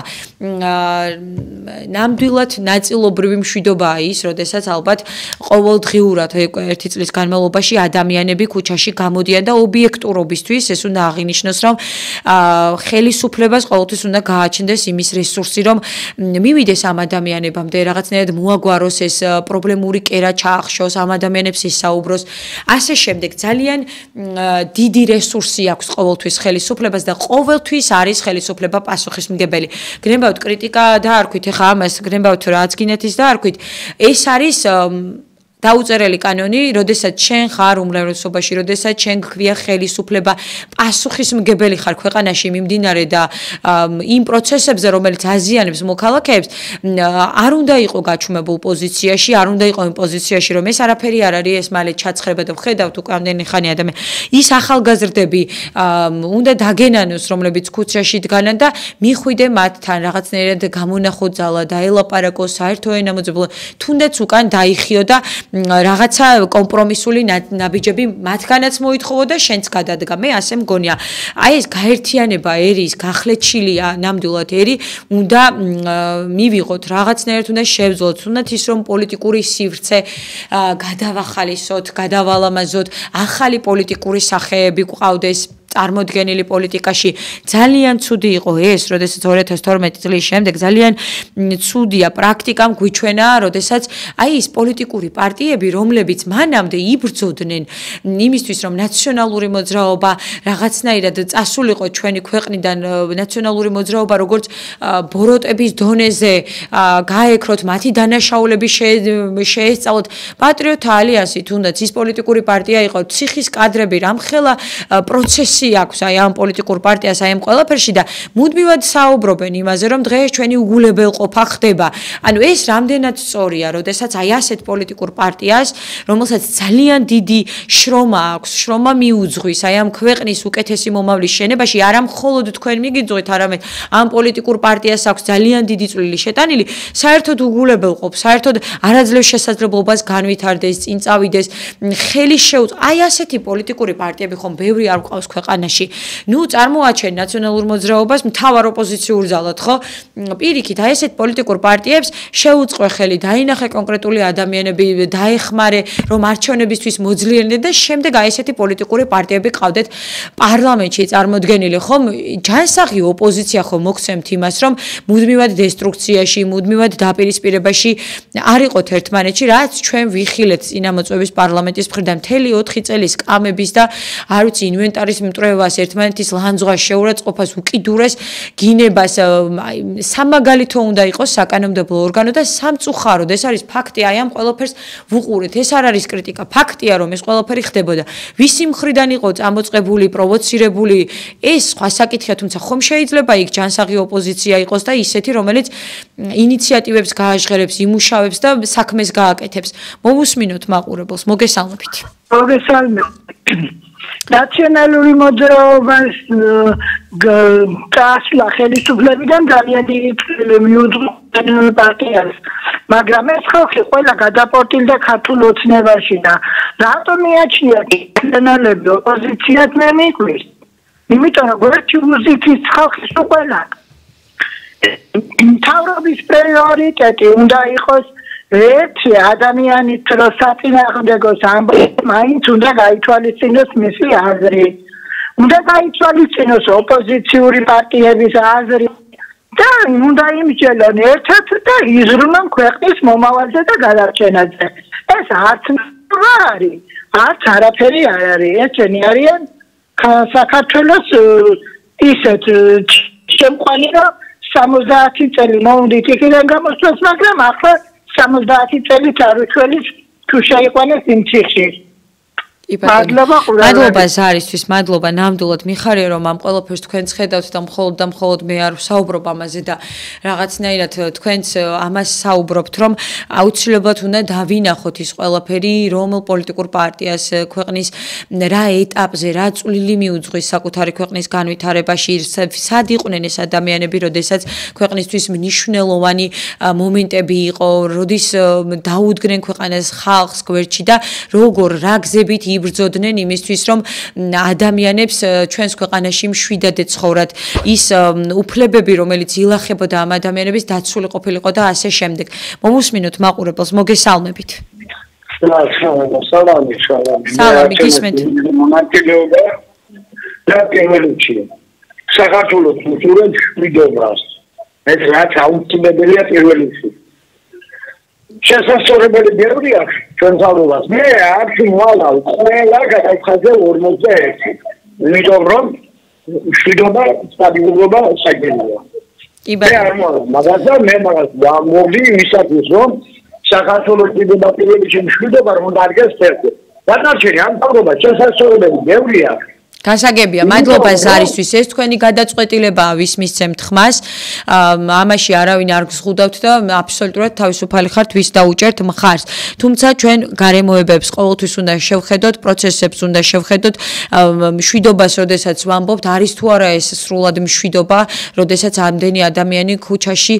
ნამდვილად ნაწილობრივი მშვიდობაა ის, როდესაც ალბათ ყოველდღიურად ერთი წლის განმავლობაში ადამიანები ქუჩაში გამოდიან და ობიექტურობისთვის ეს უნდა აღინიშნოს, რომ ხელისუფლებას ყოველთვის უნდა გააჩნდეს იმის რესურსი, რომ მივიდეს ამ ადამიანებამდე, რაღაცნაირად მოაგვაროს ეს პრობლემური კერა ჩაახშოს, ამ ადამიანებს ისაუბროს. ასე შემდეგ ძალიან დიდი რესურსი აქვს ყოველთვის ხელისუფლებას და ყოველთვის არის ხელისუფლება პასუხისმგებელი. გნებავთ კრიტიკა დაარქვით, ეხლა ამას გნებავთ რაც გინდათ ის დაარქვით. ეს არის დაუწერელი კანონი, როდესაც შენ ხარ უმრავლესობაში, როდესაც შენ გქვია ხელისუფლება, პასუხისმგებელი ხარ ქვეყანაში მიმდინარე და იმ პროცესებზე, რომელიც აზიანებს მოქალაქეებს, არ უნდა იყო გაჩუმებულ პოზიციაში, არ უნდა იყო იმ პოზიციაში, რომ ეს არაფერი არ არის, ეს მალე ჩაცხრება და ვხედავთ უკვე ამდენი ხანი ადამიანი. ის ახალგაზრდები უნდა დაგენანოს, რომლებიც ქუჩაში დგანან და მიხვიდე მათთან რაღაცნაირად გამონახო ძალა, დაელაპარაკო საერთო ენა მოძებნო, თუნდაც უკან დაიხიო და რაღაცა კომპრომისული ნაბიჯები მათგანაც მოითხოვო და შენც გადადგა. მე ასე მგონია. აი ეს გაერთიანება ერის, გახლეჩილია ნამდვილად ერი, უნდა მივიღოთ, რაღაცნაირად უნდა შევძლოთ, თუნდაც ის რომ პოლიტიკური სივრცე გადავახალისოთ, გადავალამაზოთ, ახალი პოლიტიკური სახეები გვყავდეს. წარმოდგენილი პოლიტიკაში. ძალიან ცუდი იყო ეს, როდესაც 2012 წლის შემდეგ ძალიან ცუდია პრაქტიკამ გვიჩვენა, როდესაც აი ეს პოლიტიკური პარტიები, რომლებიც მანამდე იბრძოდნენ იმისთვის, რომ ნაციონალური მოძრაობა რაღაცნაირად წასულიყო ჩვენი ქვეყნიდან, ნაციონალური მოძრაობა როგორც ბოროტების დონეზე გაეკროთ, მათი დანაშაულები შეესწავლოთ. პატრიოტთა ალიანსი თუნდაც ის პოლიტიკური პარტია იყო, ციხის კადრები რამხელა პროცესი აქვს აი ამ პოლიტიკურ პარტიას აი ამ ყველაფერში და მუდმივად საუბრობენ იმაზე, რომ დღეს ჩვენი უგულებელყოფა ხდება. ანუ ეს რამდენად სწორია, როდესაც აი ასეთ პოლიტიკურ პარტიას, რომელსაც ძალიან დიდი შრომა აქვს, შრომა მიუძღვის აი ამ ქვეყნის უკეთესი მომავლის შენებაში, არა მხოლოდ თქვენ მიგიძღვით, არამედ ამ პოლიტიკურ პარტიას აქვს ძალიან დიდი წვლილი შეტანილი, საერთოდ უგულებელყოფს, საერთოდ არაძლევს შესაძლებლობას განვითარდეს, წინ წავიდეს, ხელი შეუწყოს. აი ასეთი პოლიტიკური პარტიები ხომ ბევრი არ გვყავს ქვეყანაში. ნუ წარმოაჩენ ნაციონალურ მოძრაობას მთავარ ოპოზიციურ ძალად, ხო? პირიქით, აი ესეთ პოლიტიკურ პარტიებს შეუწყო ხელი, დაინახე კონკრეტული ადამიანები, დაეხმარე, რომ არჩევნებისთვის მოძლიერდნენ და შემდეგ აი ესეთი პოლიტიკური პარტიები ყავდეთ პარლამენტში წარმოდგენილი, ხომ? ჯანსაღი ოპოზიცია ხომ მოგცემთ იმას, რომ მუდმივად დესტრუქციაში, მუდმივად დაპირისპირებაში არ იყოთ ერთმანეთში, რაც ჩვენ ვიხილეთ წინამოწვევის პარლამენტის მხრიდან მთელი 4 წელი სკამების და არ ვიცი ინვენტარის მტრევას, ერთმანეთის ლანძღვას, შეურაცხყოფას, უკიდურეს გინებას, სამაგალითო უნდა იყოს საკანონმდებლო ორგანო და სამწუხაროდ ეს არის ფაქტი, აი ამ ყველაფერს ვუყურეთ. ეს არ არის კრიტიკა, ფაქტია რომ ეს ყველაფერი ხდებოდა. ვისი მხრიდან იყო წამოწყებული, პროვოცირებული, ეს სხვა საკითხია, თუმცა ხომ შეიძლება იქ ჯანსაღი ოპოზიცია იყოს და ისეთი, რომელიც ინიციატივებს გააჟღერებს, იმუშავებს და საქმეს გააკეთებს. მოვუსმინოთ მაყურებელს, მოგესალმებით. ნაციონალური მოძრაობას გასვლა ხელისუფლებიდან ძალიან დიდი წვლილი მიუძღვის პარტიას, მაგრამ ეს ხალხი ყველა გადაპორტილდა ქართულ ოცნებაში და რატომ მიაჩნია ნაციონალები ოპოზიციას მე მიგვრის? იმიტომ რომ გვერდში მუსიკის ხალხის ყველა მთავრობის პრიორიტეტი უნდა იყოს ერთი ადამიანის როსაწინააღმდეგოს ამბობს, მაინც უნდა გაითვალისწინოს მისი აზრი. უნდა გაითვალისწინოს ოპოზიციური პარტიების აზრი და უნდა იმსჯელონ ერთად და იზრუნონ ქვეყნის მომავალზე და გადარჩენაზე. ეს არც არის, არც არაფერი არ არის. ესენი არიან საქართველოს ისეთ შემყვანი, რომ 70 წელი მოვდით იქიდან გამოსვლას, მაგრამ ახლა 70 წელით არ ვთვლით თუ შეიყვანეს იმ ციხში. მადლობა ზარისთვის, მადლობა ნამდვილად მიხარია რომ ამ ყველაფერს თქვენც ხედავთ და მხოლოდ მე არ ვსაუბრობ ამაზე და რაღაცნაირად თქვენც ამას საუბრობთ რომ აუცილებლად უნდა დავინახოთ ის ყველაფერი რომელ პოლიტიკურ პარტიას ქვეყნის რა ეტაპზე რა წვლილი მიუძღვის საკუთარი ქვეყნის განვითარებაში სად იყვნენ ეს ადამიანები როდესაც ქვეყნისთვის მნიშვნელოვანი მომენტები იყო როდის დაუდგნენ ქვეყანას ხალხს გვერდში და როგორ რა გზებით იბრძოდნენ იმისთვის რომ ადამიანებს ჩვენს ქვეყანაში მშვიდად ეცხოვრათ ის უფლებები რომელიც ილახებოდა ამ ადამიანების დაცული ყოფილიყო და ასე შემდეგ. მომუსმინოთ მაყურებელს, მოგესალმებით. სალამი გისმენთ. მონაწილეობა და პირველში საქართველოს უსურვებს მშვიდობას. ეს რაც აუცილებელია პირველში. შესაძლებელი ბევრი აქვს ჩვენ თავობას. მე აქ ვალავ ყველა გადაიხადე 41. იმიტომ რომ მშვიდობა, სტაბილურობა საჭიროა. მე არ მაგაზე მე მაგას გამოვდი ისათვის რომ საქართველოს დემოკრატიული მშვიდობა რომ დარგეს ფერზე. დანარჩენი ამ თავობა შესაძლებელი ბევრი აქვს. გასაგებია, მადლობა ზარისთვის. ეს თქვენი გადაწყვეტილებაა, ვის მისცემთ ხმას. ამაში არავინ არ გზღუდავთ და აბსოლუტურად თავისუფალი ხართ, ვის დაუჭერთ მხარს. თუმცა ჩვენ გარემოებებს ყოველთვის უნდა შევხედოთ, პროცესებს უნდა შევხედოთ. მშვიდობას, როდესაც ვამბობთ, არის თუ არა ეს სრულად მშვიდობა, როდესაც ამდენი ადამიანი ქუჩაში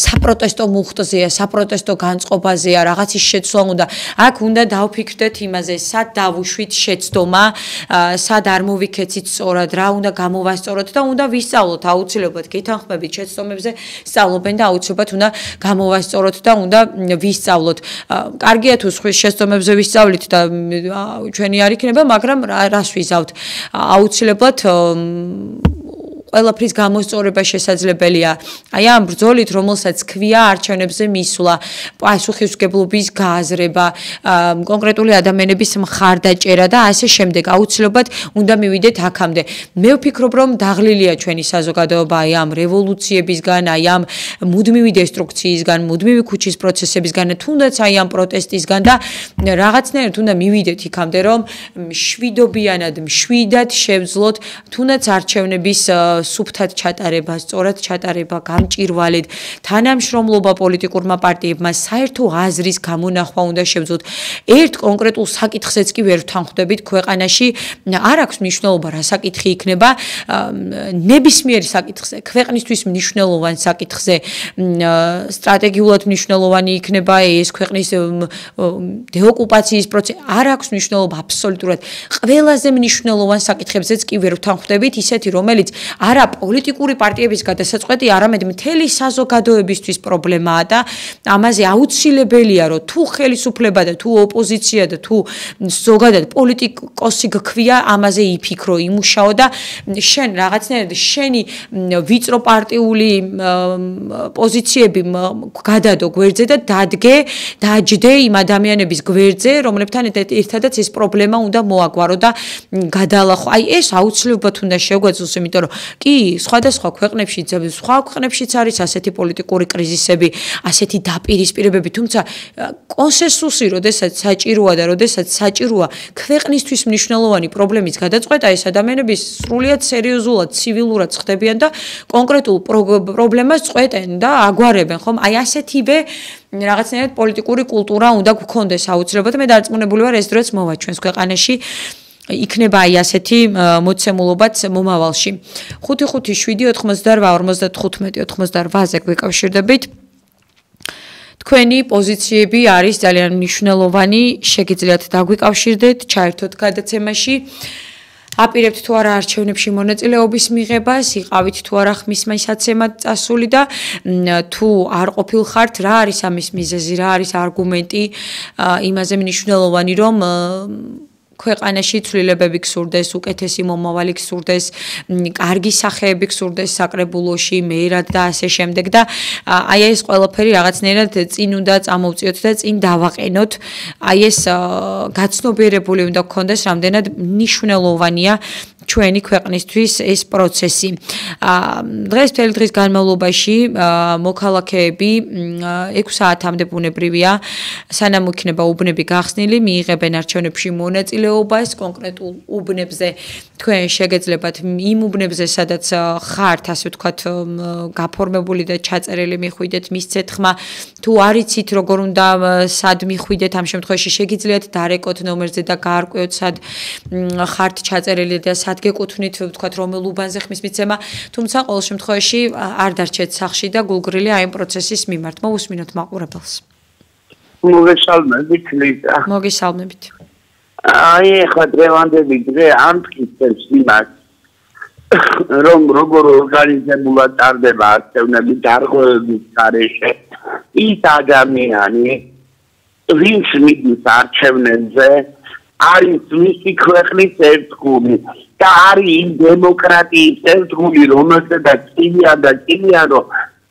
საპროტესტო მუხტზეა, საპროტესტო განწყობაზეა, რაღაცის შეცვლა უნდა. აქ უნდა დავფიქრდეთ იმაზე, სად დავუშვით შეცდომა, სად არ მოვიქეცით სწორად, რა უნდა გამოვასწოროთ და უნდა ვისწავლოთ აუცილებლად გეთანხმებით შეცდომებზე სწავლობენ და აუცილებლად უნდა გამოვასწოროთ და უნდა ვისწავლოთ. კარგია თუ სხვის შეცდომებზე ვისწავლით და ჩვენი არ იქნება, მაგრამ რას ვიზავთ? აუცილებლად ყველაფრის გამოსწორება შესაძლებელია. აი ამ ბრძოლით, რომელსაც ქვია არჩევნებზე მისვლა, პასუხისმგებლობის გააზრება, კონკრეტული ადამიანების მხარდაჭერა და ასე შემდეგ. აუცილებლად უნდა მივიდეთ აქამდე. მე ვფიქრობ, რომ დაღლილია ჩვენი საზოგადოება აი ამ რევოლუციებისგან, აი ამ მუდმივი დესტრუქციისგან, მუდმივი ქუჩის პროცესებისგან, თუნდაც აი ამ პროტესტისგან და რაღაცნაირად უნდა მივიდეთ იქამდე, რომ მშვიდობიანად, მშვიდად შევძლოთ თუნდაც არჩევნების სუფთად ჩატარება, სწორად ჩატარება, გამჭირვალედ, თანამშრომლობა პოლიტიკურმა პარტიებმა, საერთო აზრის გამონახვა უნდა შევძლოთ. ერთ კონკრეტულ საკითხზეც კი ვერ ვთანხმდებით ქვეყანაში, არ აქვს მნიშვნელობა რა საკითხი იქნება, ნებისმიერი საკითხზე, ქვეყნისთვის მნიშვნელოვან საკითხზე, სტრატეგიულად მნიშვნელოვანი იქნება ეს ქვეყნის დეოკუპაციის პროცესი, არ აქვს მნიშვნელობა აბსოლუტურად. ყველაზე მნიშვნელოვან საკითხებზეც კი ვერ ვთანხმდებით, ისეთი რომელიც არა პოლიტიკური პარტიების გადასაწყვეტი, არამედ მთელი საზოგადოებისთვის პრობლემაა და ამაზე აუცილებელია, რომ თუ ხელისუფლება და თუ ოპოზიცია და თუ ზოგადად პოლიტიკოსი გქვია, ამაზე იფიქრო, იმუშაო და შენ რაღაცნაირად შენი ვიწრო პარტიული პოზიციები გადადო გვერდზე და დაჯდე იმ ადამიანების გვერდზე, რომლებთან ერთადაც ეს პრობლემა უნდა მოაგვარო და გადალახო. აი ეს აუცილებლად უნდა შეგვეძლოს, იმიტომ რომ კი სხვადასხვა ქვეყნებშიც არის ასეთი პოლიტიკური კრიზისები, ასეთი დაპირისპირებები, თუმცა კონსენსუსი, როდესაც საჭიროა და როდესაც საჭიროა ქვეყნისთვის მნიშვნელოვანი პრობლემის გადაწყვეტა, ეს ადამიანები სრულიად სერიოზულად, ცივილურად ხდებიან და კონკრეტულ პრობლემას წყვეტენ და აგვარებენ, ხომ? აი ასეთივე რაღაცნაირად პოლიტიკური კულტურა უნდა გქონდეს აუცილებლად. მე დარწმუნებული ვარ, ეს დროც მოვა ჩვენს ქვეყანაში. იქნება აი ასეთი მოცემულობაც მომავალში. 557-88-55-98-ზე გვეკავშირდებით. თქვენი პოზიციები არის ძალიან მნიშვნელოვანი, შეგიძლიათ დაგვიკავშირდეთ, ჩაერთოთ გადაცემაში. აპირებთ თუ არა არჩევნებში მონაწილეობის მიღებას, იყავით თუ არა ხმის მისაცემად წასული და თუ არ ყოფილხართ, რა არის ამის მიზეზი, რა არის არგუმენტი იმაზე მნიშვნელოვანი, რომ ქვეყანაში ცვლილებები გსურდეს, უკეთესი მომავალი გსურდეს, კარგი სახეები გსურდეს საკრებულოში, მეირად და ასე შემდეგ და აი ეს ყველაფერი რაღაცნაირად წინ უნდა წამოვწიოთ და წინ დავაყენოთ. აი ეს გაცნობიერებული უნდა გქონდეს, რამდენად მნიშვნელოვანია ჩვენი ქვეყნისთვის ეს პროცესი. დღეს მთელი დღის განმავლობაში მოქალაქეები 6 საათამდე ბუნებრივია, სანამ იქნება უბნები გახსნილი, მიიღებენ არჩევნებში მონაწილეობას კონკრეტულ უბნებზე. თქვენ შეგეძლებათ იმ უბნებზე, სადაც ხართ, ასე ვთქვათ, გაფორმებული და ჩაწერილი მიხვიდეთ მისცეთ ხმა. თუ არიცით როგორ უნდა სად მიხვიდეთ, ამ შემთხვევაში შეგიძლიათ დარეკოთ ნომერზე და გაარკვიოთ სად ხართ ჩაწერილი და სად გეკუთვნით, ვთქვათ, რომელ უბანზე ხმის მიცემა, თუმცა ყოველ შემთხვევაში არ დარჩეთ სახლში და გულგრილი აი ამ პროცესის მიმართ. მოვუსმინოთ მაყურებელს. მოგესალმებით, ლიზა. მოგესალმებით. აი, ხა დღევანდელი დღე ამტკიცებს იმას, რომ როგორ ორგანიზებულად ტარდება არჩევნები დარღვევების გარეშე, ის ადამიანი, ვინც მიდის არჩევნებზე, არის მისი ქვეყნის ერთგული და არის იმ დემოკრატიის ერთგული, რომელსაც წილია, რომ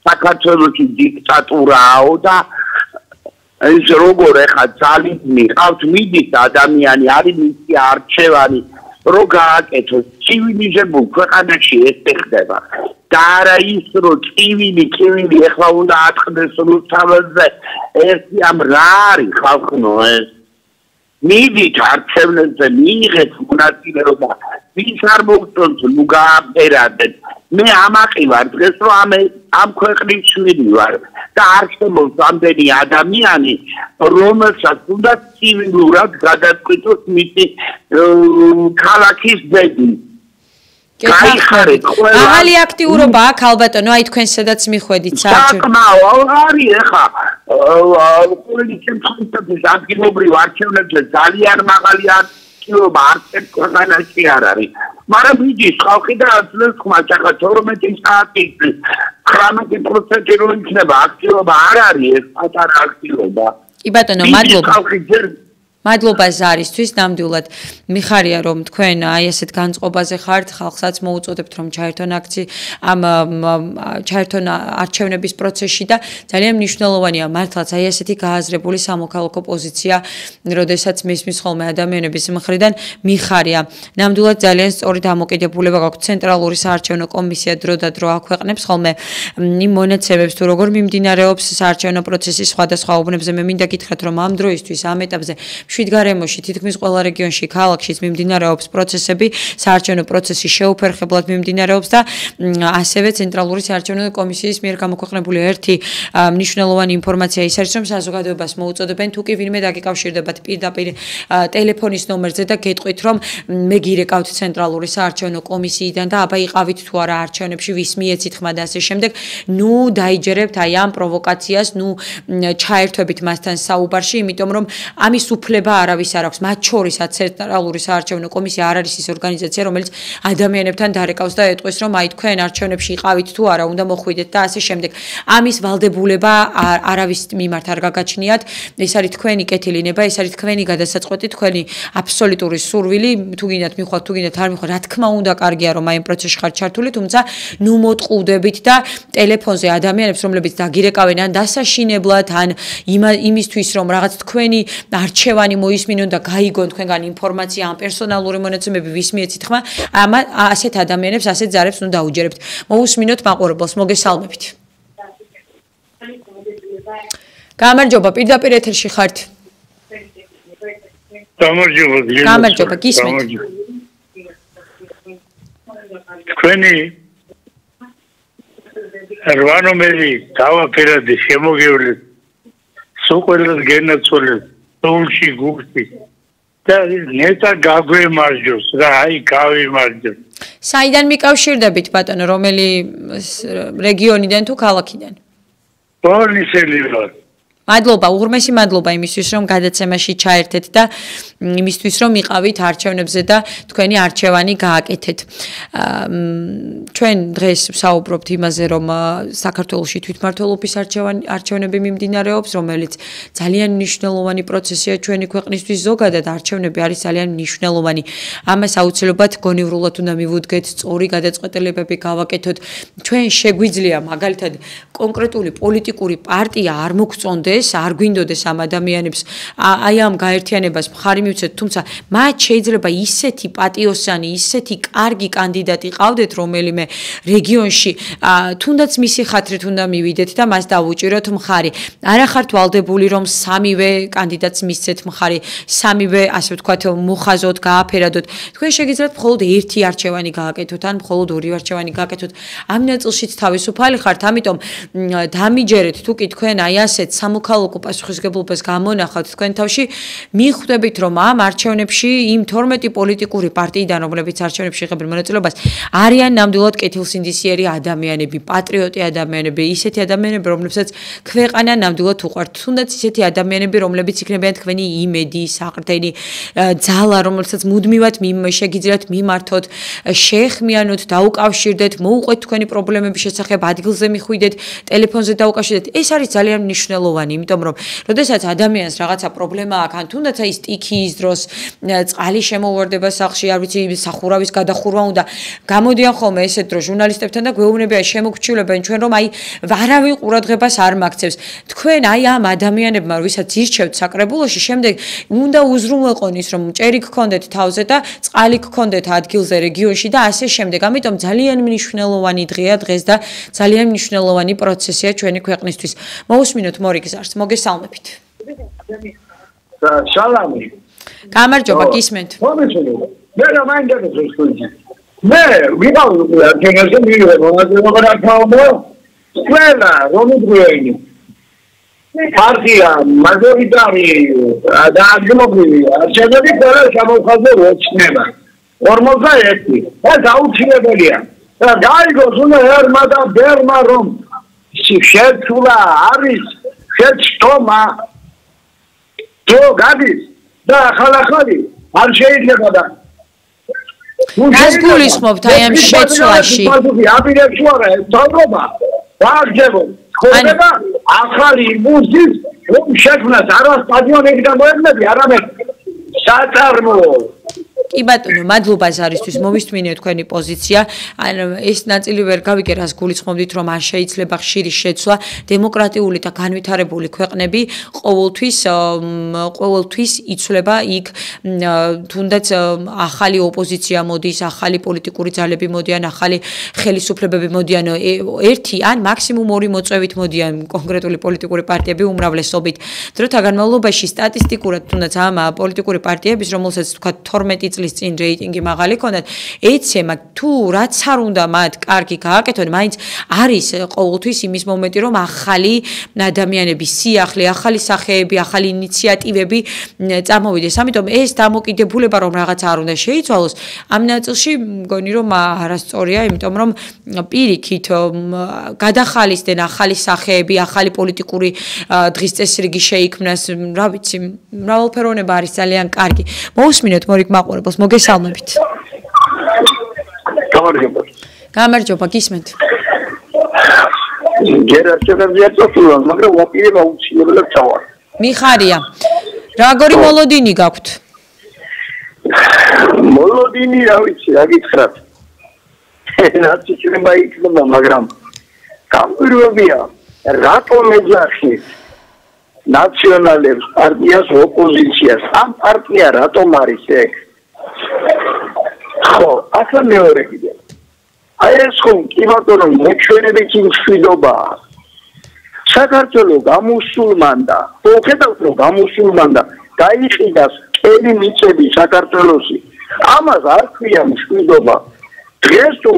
საქართველოში დიქტატურაა და ეს როგორ ეხა ძალით მიყავთ, მიდის ადამიანი, არის მისი არჩევანი, რომ გააკეთოს ცივილიზებულ ქვეყანაში ეს ხდება. და არა ის, რომ კივილი ეხლა უნდა ატყდეს რუსთაველზე, ერთი ამ რა არის ხალხნო ეს? მიდით არჩევნებზე მიიღეთ მონაწილეობა, ვის არ მოგწონს, ნუ გააფერადეთ. მე ამაყი ვარ დღეს, რომ ამ ქვეყნის შვილი ვარ და არ შემოს ამდენი ადამიანი, რომელსაც უნდა ცივილურად გადაწყვიტოს მისი ქალაქის ბედი. ახალი აქტიურობა აქვს ალბათო, აი თქვენ სადაც მიხვედით საერთოდ. არის ეხა პოლიტიკאים ადამიანობრივ არჩევნებზე ძალიან მაღალი აქტიობა არც ერთ ქვეყანაში არ არის. მაგრამ მიდის ხალხი და აცლებს ხმას, ახლა 12 საათი 19% რო იქნება აქტიობა არ არის ეს პატარა აქტიობა. კი ბატონო, მადლობა. მადლობა ზარისთვის, ნამდვილად მიხარია რომ თქვენ აი ასეთ განწყობაზე ხართ, ხალხსაც მოუწოდებთ რომ ჩაერთონ ჩაერთონ არჩევნების პროცესში და ძალიან მნიშვნელოვანია მართლაც აი ასეთი გააზრებული სამოქალაქო პოზიცია, როდესაც მისმის ხოლმე ადამიანების მხრიდან მიხარია. ნამდვილად ძალიან სწორი დამოკიდებულება გაქვთ ცენტრალური საარჩევნო კომისია დრო და დრო აქვეყნებს ხოლმე იმ მონაცემებს თუ როგორ მიმდინარეობს საარჩევნო პროცესი სხვადასხვა უბნებზე. მე მინდა გითხრათ რომ ამ დროისთვის ამ ეტაპზე შვიდგარემოში თითქმის ყველა რეგიონში ქალაქშიც მიმდინარეობს პროცესები, საარჩევნო პროცესი შეუფერხებლად მიმდინარეობს და ასევე ცენტრალური საარჩევნო კომისიის მიერ გამოქვეყნებული ერთი მნიშვნელოვანი ინფორმაცია ის არის, რომ საზოგადოებას მოუწოდებენ თუ კი ვინმე დაგიკავშირდებათ პირდაპირ ტელეფონის ნომერზე და გეტყვით, რომ მე გირეკავთ ცენტრალური საარჩევნო კომისიიდან და აბა იყავით თუ არა არჩევნებში, ვის მიეცით ხმა და ასე შემდეგ, ნუ დაიჯერებთ აი ამ პროვოკაციას, ნუ ჩაერთვებით მასთან საუბარში, იმიტომ რომ ამის უფლება არავის არ აქვს, მათ შორისაც ცენტრალური საარჩევნო კომისია არ არის ის ორგანიზაცია, რომელიც ადამიანებთან დარეკავს და ეტყვის, რომ აი თქვენ არჩევნებში იყავით თუ არა, უნდა მოხვიდეთ და ასე შემდეგ. ამის ვალდებულება არავის მიმართ არ გაგაჩნიათ. ეს არის თქვენი კეთილინება, ეს არის თქვენი გადასაწყვეტი, თქვენი აბსოლუტური სურვილი, თუ გინდათ მიხვალთ, თუ გინდათ არ მიხვალთ, რა თქმა უნდა, კარგია რომ აი ამ პროცესში ხართ ჩართული, თუმცა ნუ მოტყუდებით და ტელეფონზე ადამიანებს, რომლებიც დაგირეკავენ ან დასაშინებლად, ან იმისთვის, რომ რაღაც თქვენი არჩევანი მოისმინონ და გაიგონ თქვენგან ინფორმაცია ან პერსონალური მონაცემები ვის მიეცით ხმა, ასეთ ადამიანებს, ასეთ ზარებს უნდა დაუჯერებთ. მოусმინოთ მაყურებელს, მოგესალმებით. გამარჯობა, პირდაპირ ეთერში ხართ. გამარჯობა, გისმენთ. თქვენი რვანომერი დავაფერადი შემოგევლეთ. სულ ყველას გენაცვლეთ. სულში გუგტი და ნეტა გაგვემარჯოს რა აი გავიმარჯოს. საიდან მიკავშირდებით ბატონო, რომელი რეგიონიდან თუ ქალაქიდან? ბორნისელი ვარ. მადლობა, უღრმესი მადლობა იმისთვის, რომ გადაცემაში ჩაერთეთ და იმისთვის, რომ იყავით არჩევნებზე და თქვენი არჩევანი გააკეთეთ. ჩვენ დღეს ვსაუბრობთ იმაზე, რომ საქართველოში თვითმმართველობის არჩევნები მიმდინარეობს, რომელიც ძალიან მნიშვნელოვანი პროცესია ჩვენი ქვეყნისთვის, ზოგადად არჩევნები არის ძალიან მნიშვნელოვანი. ამას აუცილებლად გონივრულად უნდა მივუდგეთ, სწორი გადაწყვეტილებები გავაკეთოთ. ჩვენ შეგვიძლია მაგალითად კონკრეტული პოლიტიკური პარტია არ მოგწონდეს, არ გვინდოდეს ამ ადამიანებს აი ამ გაერთიანებას მხარი მივცეთ, თუმცა მათ შეიძლება ისეთი პატიოსანი, ისეთი კარგი კანდიდატი ყავდეთ რომელიმე რეგიონში, თუნდაც მისი ხათრით უნდა მივიდეთ და მას დავუჭიროთ მხარი. არა ხართ ვალდებული რომ სამივე კანდიდატს მისცეთ მხარი, სამივე ასე ვთქვათ მოხაზოთ, გააფერადოთ. თქვენ შეგიძლიათ მხოლოდ ერთი არჩევანი გააკეთოთ ან მხოლოდ ორი არჩევანი გააკეთოთ. ამ ნაწილშიც თავისუფალი ხართ, ამიტომ დამიჯერეთ თუ კი თქვენ აი ასეთ სამოქალაქო პასუხისმგებლობას გამონახავთ თქვენ თავში, მიხვდებით რომ ამ არჩევნებში იმ 12 პოლიტიკური პარტიიდან, რომლებიც არჩევნებში იღებენ მონაწილეობას, არიან ნამდვილად კეთილსინდისიერი ადამიანები, პატრიოტი ადამიანები, ისეთი ადამიანები, რომლებსაც ქვეყანა ნამდვილად უყვართ, თუნდაც ისეთი ადამიანები, რომლებიც იქნებიან თქვენი იმედი, საყრდენი ძალა, რომელსაც მუდმივად შეგიძლიათ მიმართოთ, შეეხმიანოთ, დაუკავშირდეთ, მოუყვეთ თქვენი პრობლემების შესახებ, ადგილზე მიხვიდეთ, ტელეფონზე დაუკავშირდეთ. ეს არის ძალიან მნიშვნელოვანი, იმიტომ რომ როდესაც ადამიანს რაღაცა პრობლემა აქვს, ან თუნდაც აი სტიქიის დროს წყალი შემოვარდება სახლში, არ ვიცი, სახურავის გადახურვა უნდა, გამოდიან ხოლმე ესეთ დროს ჟურნალისტებთან და გვეუბნებიან, შემოგჩილებენ ჩვენ რომ აი არავინ ყურადღებას არ მაქცევს. თქვენ აი ამ ადამიანებმა, ვისაც ირჩევთ საკრებულოში, შემდეგ უნდა უზრუნველყონ ის, რომ ჭერი გქონდეთ თავზე და წყალი გქონდეთ ადგილზე რეგიონში და ასე შემდეგ. ამიტომ ძალიან მნიშვნელოვანი დღეა დღეს და ძალიან მნიშვნელოვანი პროცესია ჩვენი ქვეყნისთვის. მოусმინოთ მორიგ ზარს, მოგესალმებით. სალამი. გამარჯობა, გისმენთ. მე რა მაინდა გესწრები. მე ვიყავ გენერზე მივიღე მონაწილეობა რა თქმა უნდა. ყველა რომიგვენი პარტია მაჟორიტარი და ადგილობრივი არჩევნები ყველა შემოხაზდა როჩნება. 41. ეს აუცილებელია. და გაიგოს უნდა ერმა და ბერმა რომ შეცვლა არის შეცდომა თუ გადის და ხალხალი არ შეიძლება და რას გულისხმობთ აი ამ შეცვლაში? აპირებს ვარა თავრობა ვაგებო ხდება ახალი იმპულსის რომ შექმნას არა სტადიონები და მოედნები არამედ საწარმოო კი ბატონო, მადლობა ზარისთვის, მოვისმინე თქვენი პოზიცია. ან ეს ნაწილი ვერ გავიგე, რას გულისხმობდით, რომ არ შეიძლება ხშირი შეცვლა, დემოკრატიული და განვითარებული ქვეყნები ყოველთვის იცვლება იქ, თუნდაც ახალი ოპოზიცია მოდის, ახალი პოლიტიკური ძალები მოდიან, ახალი ხელისუფლებები მოდიან, ერთი ან მაქსიმუმ ორი მოწვევით მოდიან კონკრეტული პოლიტიკური პარტიები უმრავლესობით. დროთა განმავლობაში სტატისტიკურად თუნდაც ამ პოლიტიკური პარტიების, რომელსაც თქვა 12 წლის წინ რეიტინგი მაღალი ქონდათ, ეცემა თუ რაც არ უნდა მათ კარგი გააკეთონ, მაინც არის ყოველთვის იმის მომენტი, რომ ახალი ადამიანების სიახლე, ახალი სახეები, ახალი ინიციატივები წამოვიდეს. ამიტომ ეს დამოკიდებულება რომ რაღაც არ უნდა შეიცვალოს, ამ ნაწილში მგონი რომ არასწორია, იმიტომ რომ პირიქით გადახალისდნენ ახალი სახეები, ახალი პოლიტიკური დღის წესრიგი შეიქმნას, რა ვიცი, მრავალფეროვნება არის ძალიან კარგი. მოусმინეთ მორიგ მაყურებელს, მოგესალმებით. გამარჯობა, გისმენთ. მაგრამ ვაპირებ აუცილებლად წავალ. მიხარია. როგორი მოლოდინი გაქვთ? მოლოდინი რა ვიცი, რა გითხრათ. რაც შეიძლება იქნება, მაგრამ გამკვირვებია, რატომ ეძახის ნაციონალებს პარტიას ოპოზიციას? ამ პარტია რატომ არის ეგ? ხო, ახლა მეორე კიდე. აი ეს ხომ კი ბატონო, მოჩვენებითი მშვიდობაა. საქართველოს გამოსულმანდა, ხედავთ რომ გამოსულმანდა, გაიყიდა კელი მიწები საქართველოსი. ამას არ ქვია მშვიდობა. დღეს თუ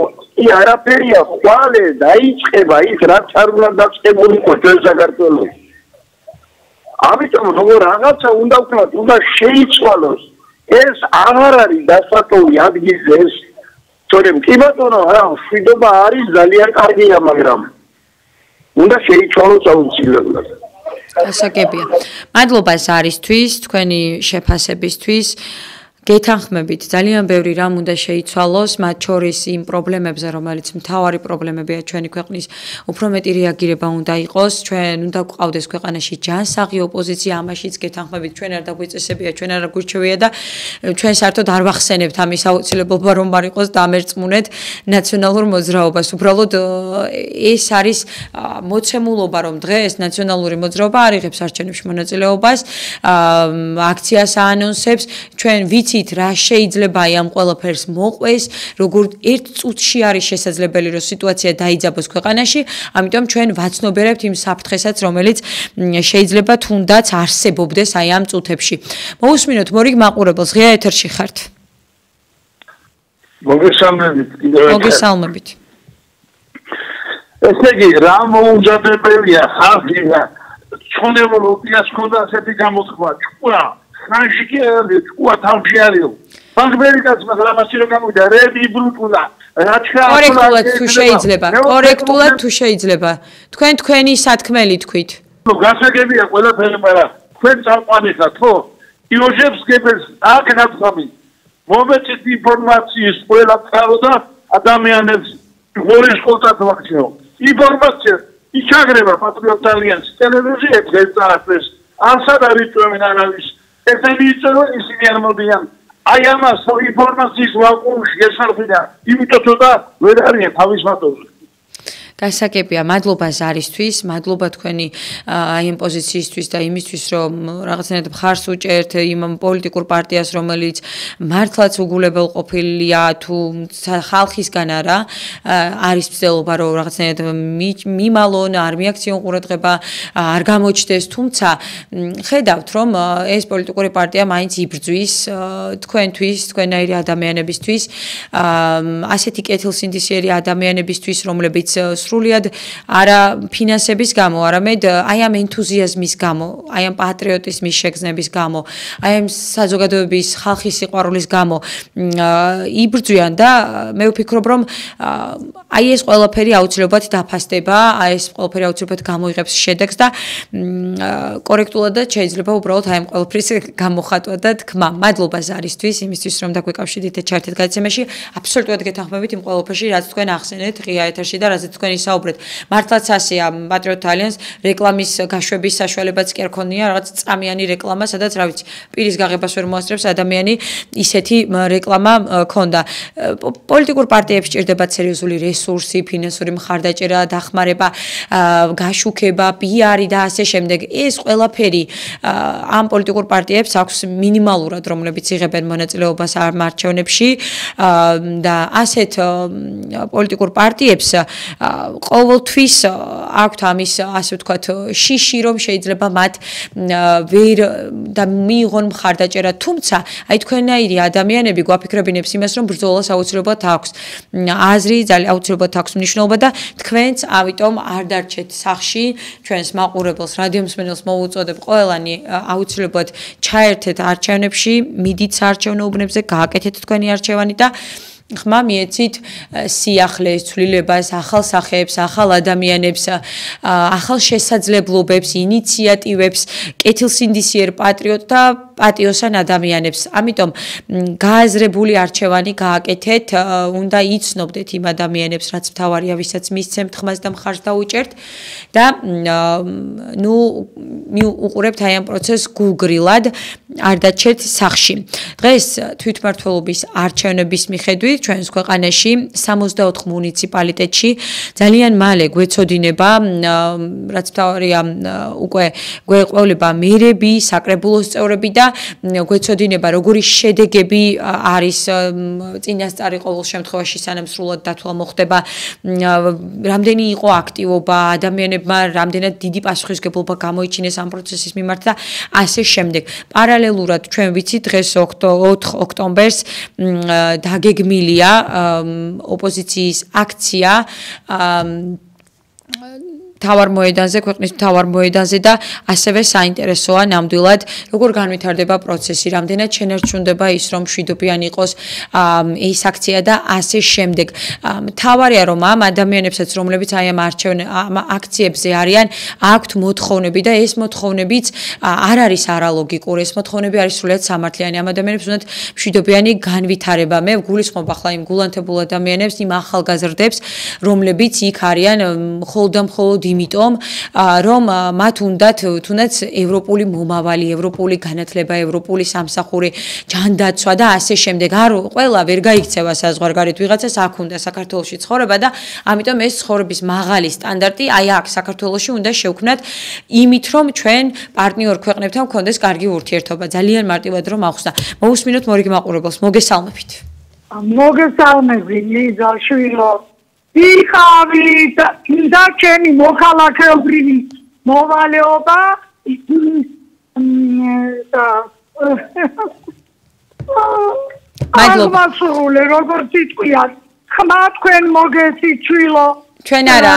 არაფერია, ხვალე დაიწყება ის, რაც არ უნდა დაწყებულიყო ჩვენ საქართველოში. ამიტომ როგორ რაღაცა უნდა ვქნათ, უნდა შეიცვალოს. ეს აღარ არის დასაწყობი ადგილი ეს. თორემ კი ბატონო, რა მშვიდობა არის ძალიან კარგია, მაგრამ უნდა შეიცვალოს აუცილებლად. გასაგებია. მადლობა ზარისთვის, თქვენი შეფასებისთვის. გეთანხმებით, ძალიან ბევრი რამ უნდა შეიცვალოს, მათ შორის იმ პრობლემებზე, რომელიც მთავარი პრობლემებია ჩვენი ქვეყნის, უფრო მეტი რეაგირება უნდა იყოს, ჩვენ უნდა გვყავდეს ქვეყანაში ჯანსაღი ოპოზიცია, ამაშიც გეთანხმებით, ჩვენ არ დაგვიწესებია, ჩვენ არ გვირჩევია და ჩვენ საერთოდ არ ვახსენებთ ამის აუცილებლობა, რომ არ იყოს დამერწმუნეთ ნაციონალურ მოძრაობას. უბრალოდ ეს არის მოცემულობა, რომ დღეს ნაციონალური მოძრაობა არ იღებს არჩევნებში მონაწილეობას, აქციას აანონსებს, ჩვენ ვიცით რა შეიძლება ამ ყველაფერს მოყვეს, როგორ ერთ წუთში არის შესაძლებელი, რომ სიტუაცია დაიძაბოს ქვეყანაში, ამიტომ ჩვენ ვაცნობერებთ იმ საფრთხესაც, რომელიც შეიძლება თუნდაც არსებობდეს აი ამ წუთებში. მოусმინოთ მორიგ მაყურებელს, ღია ეთერში ხართ. მოგესალმებით. ესე იგი, რა მოუზადებელია ხალხი და ჩვენებულ ოპიას ქონდა ასეთი გამოთქვა, ჭკუა ხანში კი არის, ჭკუა თავში არის. ბანკბერიკაც მაგრამ ამაში რომ გამოვიდა, რები ბრუტულა, რა ჩქა კორექტულად თუ შეიძლება, კორექტულად თუ შეიძლება. თქვენი სათქმელი თქვით. ნუ გასაგებია ყველაფერი, მაგრამ თქვენ წამყვანიხართ, ხო? იოჟებს გებელს აკნაფხამი. მომეწით ინფორმაციის ყველა წყარო და ადამიანებს ვორის კონტაქტ ვაქციო. ინფორმაცია იჩაგრება პატრიოტ ალიანსის ტელევიზიებზე ეწარებს. ასად არის ჩვენ ანალიზი. ესენი იწერენ ისინი არ მოდიან. აი ამას ინფორმაციის ვაკუუმში გესარბიდა. იმიტომ და ვერ არიან თავის მატოზე. გასაგებია, მადლობა ზარისთვის, მადლობა თქვენი აი ამ პოზიციისთვის და იმისთვის, რომ რაღაცნაირად მხარს უჭერთ იმ პოლიტიკურ პარტიას, რომელიც მართლაც უგულებელყოფილია თუ ხალხისგან არა, არის მცდელობა, რომ რაღაცნაირად მიმალონ, არ მიაქციონ ყურადღება, არ გამოჩნდეს, თუმცა ხედავთ, რომ ეს პოლიტიკური პარტია მაინც იბრძვის თქვენთვის, თქვენაირი ადამიანებისთვის, ასეთი კეთილსინდისიერი ადამიანებისთვის, რომლებიც სრულიად არა ფინანსების გამო, არამედ აი ამ ენთუზიაზმის გამო, აი ამ პატრიოტიზმის შეგრძნების გამო, აი ამ საზოგადოების ხალხის სიყვარულის გამო იბრძვიან და მე ვფიქრობ, რომ აი ეს ყველაფერი აუცილებლად დაფასდება, აი ეს ყველაფერი აუცილებლად გამოიღებს შედეგს და კორექტულად და შეიძლება უბრალოდ აი ამ ყველაფრის გამოხატვა და თქმა. მადლობა ზარისთვის, იმისთვის რომ დაგვეკავშირდით ჩართეთ გადაცემაში. აბსოლუტურად გეთანხმებით იმ ყველაფერში, რაც თქვენ ახსენეთ ღია ეთერში და რაზეც თქვენ ისაუბრეთ. მართლაც ასეა, პატრიოტ ალიანს რეკლამის გაშვების საშუალებაც კი არ ქონია, რაღაც წამიანი რეკლამა, სადაც რა ვიცი, პირის გაღებას ვერ მოასწრებს ადამიანი, ისეთი რეკლამა ქონდა. პოლიტიკურ პარტიებს ჭირდებათ სერიოზული რესურსი, ფინანსური მხარდაჭერა, დახმარება, გაშუქება, პიარი და ასე შემდეგ. ეს ყველაფერი ამ პოლიტიკურ პარტიებს აქვს მინიმალურად, რომლებიც იღებენ მონაწილეობას ამ არჩევნებში და ასეთ პოლიტიკურ პარტიებს ყოველთვის აქვთ ამის, ასე ვთქვათ, შიში, რომ შეიძლება მათ ვერ და მიიღონ მხარდაჭერა, თუმცა აი თქვენაირი ადამიანები გვაფიქრებინებს იმას, რომ ბრძოლას აუცილებლად აქვს აზრი, ძალიან აუცილებლად აქვს მნიშვნელობა და თქვენც ამიტომ არ დარჩეთ სახში, ჩვენს მაყურებელს, რადიო მსმენელს მოვუწოდებ ყველანი აუცილებლად ჩაერთეთ არჩევნებში, მიდით საარჩევნო უბნებზე, გააკეთეთ თქვენი არჩევანი და ხმა მიეცით სიახლეს, ცვლილებას, ახალ სახეებს, ახალ ადამიანებს, ახალ შესაძლებლობებს, ინიციატივებს, კეთილსინდისიერ პატრიოტ და პატიოსან ადამიანებს. ამიტომ გააზრებული არჩევანი გააკეთეთ, უნდა იცნობდეთ იმ ადამიანებს, რაც მთავარია, ვისაც მისცემთ ხმას და მხარს დაუჭერთ და ნუ მივუყურებთ აი ამ პროცესს გულგრილად, არ დაჩერთ სახში. დღეს თვითმმართველობის არჩევნების მიხედვით ჩვენს ქვეყანაში 64 მუნიციპალიტეტში ძალიან მალე გვეცოდინება, რაც მთავარია, უკვე გვეყოლება მერები, საკრებულოს წევრები და გვეცოდინება როგორი შედეგები არის წინასწარი ყოველ შემთხვევაში სანამ სრულად დათვალ მოხდება, რამდენი იყო აქტივობა, ადამიანებმა რამდენად დიდი პასუხისგებლობა გამოიჩინეს ამ პროცესის მიმართ და ასე შემდეგ. პარალელურად ჩვენ ვიცით დღეს 4 ოქტომბერს დაგეგმილია ოპოზიციის აქცია თავარ მოედანზე, ქვეყნის თავარ მოედანზე და ასევე საინტერესოა ნამდვილად როგორ განვითარდება პროცესი, რამდენად შენარჩუნდება ის, რომ მშვიდობიანი იყოს ეს აქცია და ასე შემდეგ. მთავარია რომ ამ ადამიანებსაც, რომლებიც აი ამ აქციებზე არიან, აქვთ მოთხოვნები და ეს მოთხოვნებიც არ არის არალოგიკური, ეს მოთხოვნები არის სრულიად სამართლიანი. ამ ადამიანებს უნდათ მშვიდობიანი განვითარება. მე ვგულისხმობ ახლა იმ გულანთებულ ადამიანებს, იმ ახალგაზრდებს, რომლებიც იქ არიან მხოლოდ და მხოლოდ იმიტომ, რომ მათ უნდათ თუნდაც ევროპული მომავალი, ევროპული განათლება, ევროპული სამსახური, ჯანდაცვა და ასე შემდეგ. არ ყველა ვერ გაიქცევა საზღვარგარეთ, ვიღაცას აქ უნდა საქართველოში ცხოვრება და ამიტომ ეს ცხოვრების მაღალი სტანდარტი აი აქ საქართველოში უნდა შევქმნათ იმით, რომ ჩვენ პარტნიორ ქვეყნებთან გქონდეს კარგი ურთიერთობა. ძალიან მარტივად რომ ახსნა. მოусმინოთ მორიგი მაყურებელს, მოგესალმებით. მოგესალმები, ლიზა შვილო. იქავი და ჩემი მოქალაქეობრივი მოვალეობა მადლობა. როგორც იტყვია, ხმა თქვენ მოგესით შვილო. ჩვენ არა,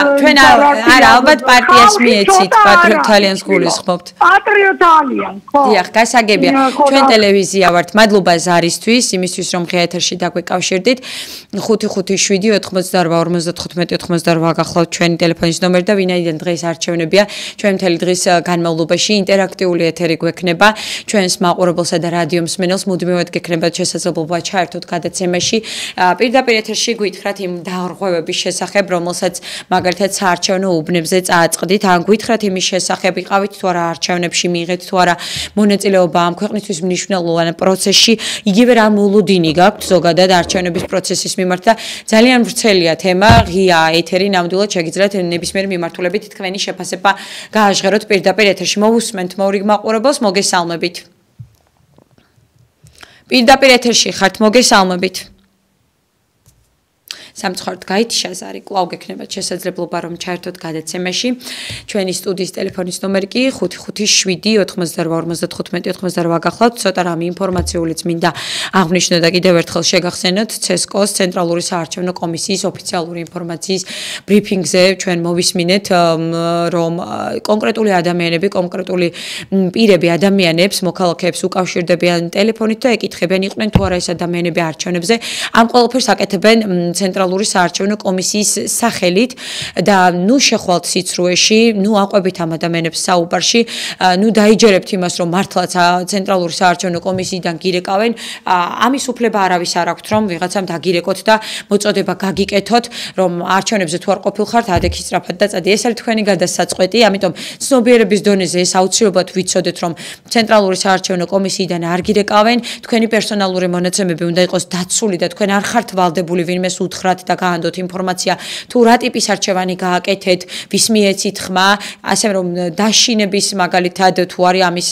ალბათ პარტიას მიეცით, პატრიოტ ალიანს გულისხმობთ. პატრიოტ ალიანს, ხო. დიახ, გასაგებია. ჩვენ ტელევიზია ვართ. მადლობა ზარისთვის, იმისთვის რომ ღია ეთერში დაგვეკავშირდით. 558-98-58 გახლავთ ჩვენი ტელეფონის ნომერი და ვინაიდან დღეს არჩევნებია, ჩვენ მთელი დღის განმავლობაში ინტერაქტიული ეთერი გვექნება. ჩვენს მაყურებელსა და რადიო მსმენელს მუდმივად გექნებათ შესაძლებლობა ჩაერთოთ გადაცემაში. პირდაპირ ეთერში გითხრათ იმ დარღვევების შესახებ, რომელსაც მაგალითად საარჩევნო უბნებზე წააწყდით, ან გითხრათ იმის შესახებ, იყავით თუ არა არჩევნებში, მიიღეთ თუ არა მონაწილეობა ამ ქვეყნისთვის მნიშვნელოვან პროცესში, იგივე რა მოლოდინი გაქვთ ზოგადად არჩევნების პროცესის მიმართ და ძალიან ვრცელია თემა, ღია ეთერი, ნამდვილად შეგიძლიათ ნებისმიერ მიმართულებით თქვენი შეფასება გააჟღეროთ პირდაპირ ეთერში. მოვუსმენთ მორიგ მაყურებელს, მოგესალმებით. პირდაპირ ეთერში ხართ, მოგესალმებით. სამწუხაროდ გაითიშა ზარი, კვლავ გექნებათ შესაძლებლობა რომ ჩაერთოთ გადაცემაში. ჩვენი სტუდიის ტელეფონის ნომერი კი 557-88-95 გახლავთ. ცოტა რამე ინფორმაციულიც მინდა აღვნიშნო და კიდევ ერთხელ შეგახსენოთ CESCO-ს ცენტრალური საარჩევნო კომისიის ოფიციალური ინფორმაციის ბრიფინგზე ჩვენ მოვისმინეთ რომ კონკრეტული ადამიანები, კონკრეტული პირები ადამიანებს, მოქალაქეებს უკავშირდებიან ტელეფონით და ეკითხებიან იყვნენ თუ არა ეს ადამიანები არჩევნებზე. ამ ყველაფერს აკეთებენ ცენტრალური საარჩევნო კომისიის სახელით და ნუ შეხვალთ სიცრუეში, ნუ აყვებით ამ ადამიანებს საუბარში, ნუ დაიჯერებთ იმას რომ მართლაც ცენტრალური საარჩევნო კომისიიდან გირეკავენ. ამის უფლება არავის არ აქვთ რომ ვიღაცამ დაგირეკოთ და მოწოდება გაგიკეთოთ, რომ არჩევნებზე თუ არ ყოფილხართ, ადექი სწრაფად დაწადი. ეს არის თქვენი გადასაწყვეტი, ამიტომ ცნობიერების დონეზე ეს აუცილებლად ვიცოდეთ, რომ ცენტრალური საარჩევნო კომისიიდან არ გირეკავენ, თქვენი პერსონალური მონაცემები უნდა იყოს დაცული და თქვენ არ ხართ ვალდებული ვინმეს უთხრათ და გაანდოთ ინფორმაცია, თუ რა ტიპის არჩევანი გააკეთეთ, ვის მიეცით ხმა, ასე რომ დაშინების მაგალითად თუ არის ამის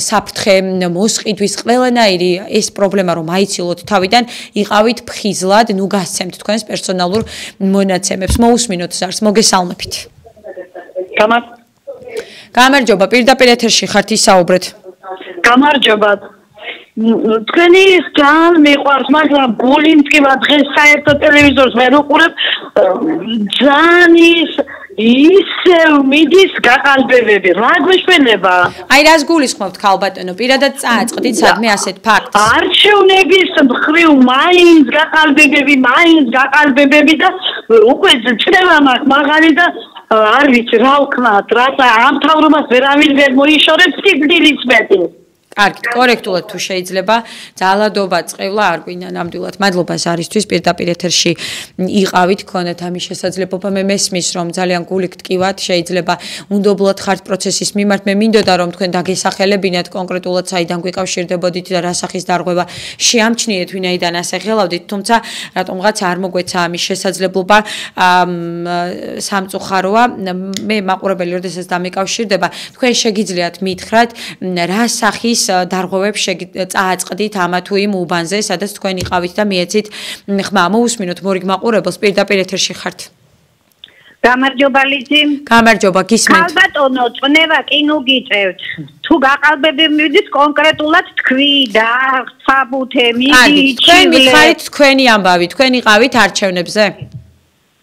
საფრთხე მოსყიდვის ყველანაირი ეს პრობლემა რომ აიცილოთ თავიდან, იყავით ფხიზლად, ნუ გასცემთ თქვენს პერსონალურ მონაცემებს. მოусმინოთ ზარს, მოგესალმებით. გამარჯობა, პირდაპირ ეთერში ხართ, ისაუბრეთ. გამარჯობა. თქვენი ძალიან მიყვარს, მაგრამ ბულინსკიმა დღეს საერთო ტელევიზორს ვერ უყურებ, ძალიან ისევ მიდის გაყალბებები. რა გვეშველება? აი რას გულისხმობთ ქალბატონო? პირადად წააწყდით სადმე ასეთ ფაქტს? არჩევნების მხრივ მაინც გაყალბებები და უკვე წრევა მაქვს მაღალი და არ ვიცი რა ვქნათ, რაცა ამ თავრობას ვერავინ ვერ მოიშორებს სიკვდილის მეტი. კარგი, კორექტულად თუ შეიძლება, ძალადობა, წყევლა არ გვინდა ნამდვილად. მადლობა ზარისთვის, პირდაპირ ეთერში იყავით, გქონდათ ამის შესაძლებლობა. მე მესმის, რომ ძალიან გულით ტკივათ, შეიძლება უნდობლად ხართ პროცესის მიმართ. მე მინდოდა რომ თქვენ დაგესახელებინათ კონკრეტულად საიდან გვიკავშირდებოდით და რა სახის დარღვევა შეამჩნიეთ, ვინაიდან ასე ხელავდით, თუმცა რატომღაც არ მოგვეცა ამის შესაძლებლობა. სამწუხაროა, მე მაყურებელი როდესაც დამიკავშირდება, თქვენ შეგიძლიათ მითხრათ, რა სახის დარღვევებს წააწყდით ამა თუ იმ უბანზე, სადაც თქვენ იყავით და მიეცით ხმა. მოусმინოთ მორიგ მაყურებელს, პირდაპირ ეთერში ხართ. გამარჯობა ლიზი. გამარჯობა, გისმენთ. ქალბატონო, წნევა კი ნუ გიწევთ. თუ გაყალბები მიდის კონკრეტულად თქვი და საბუთე მიდი. თქვენ მითხარით თქვენი ამბავი, თქვენ იყავით არჩევნებზე?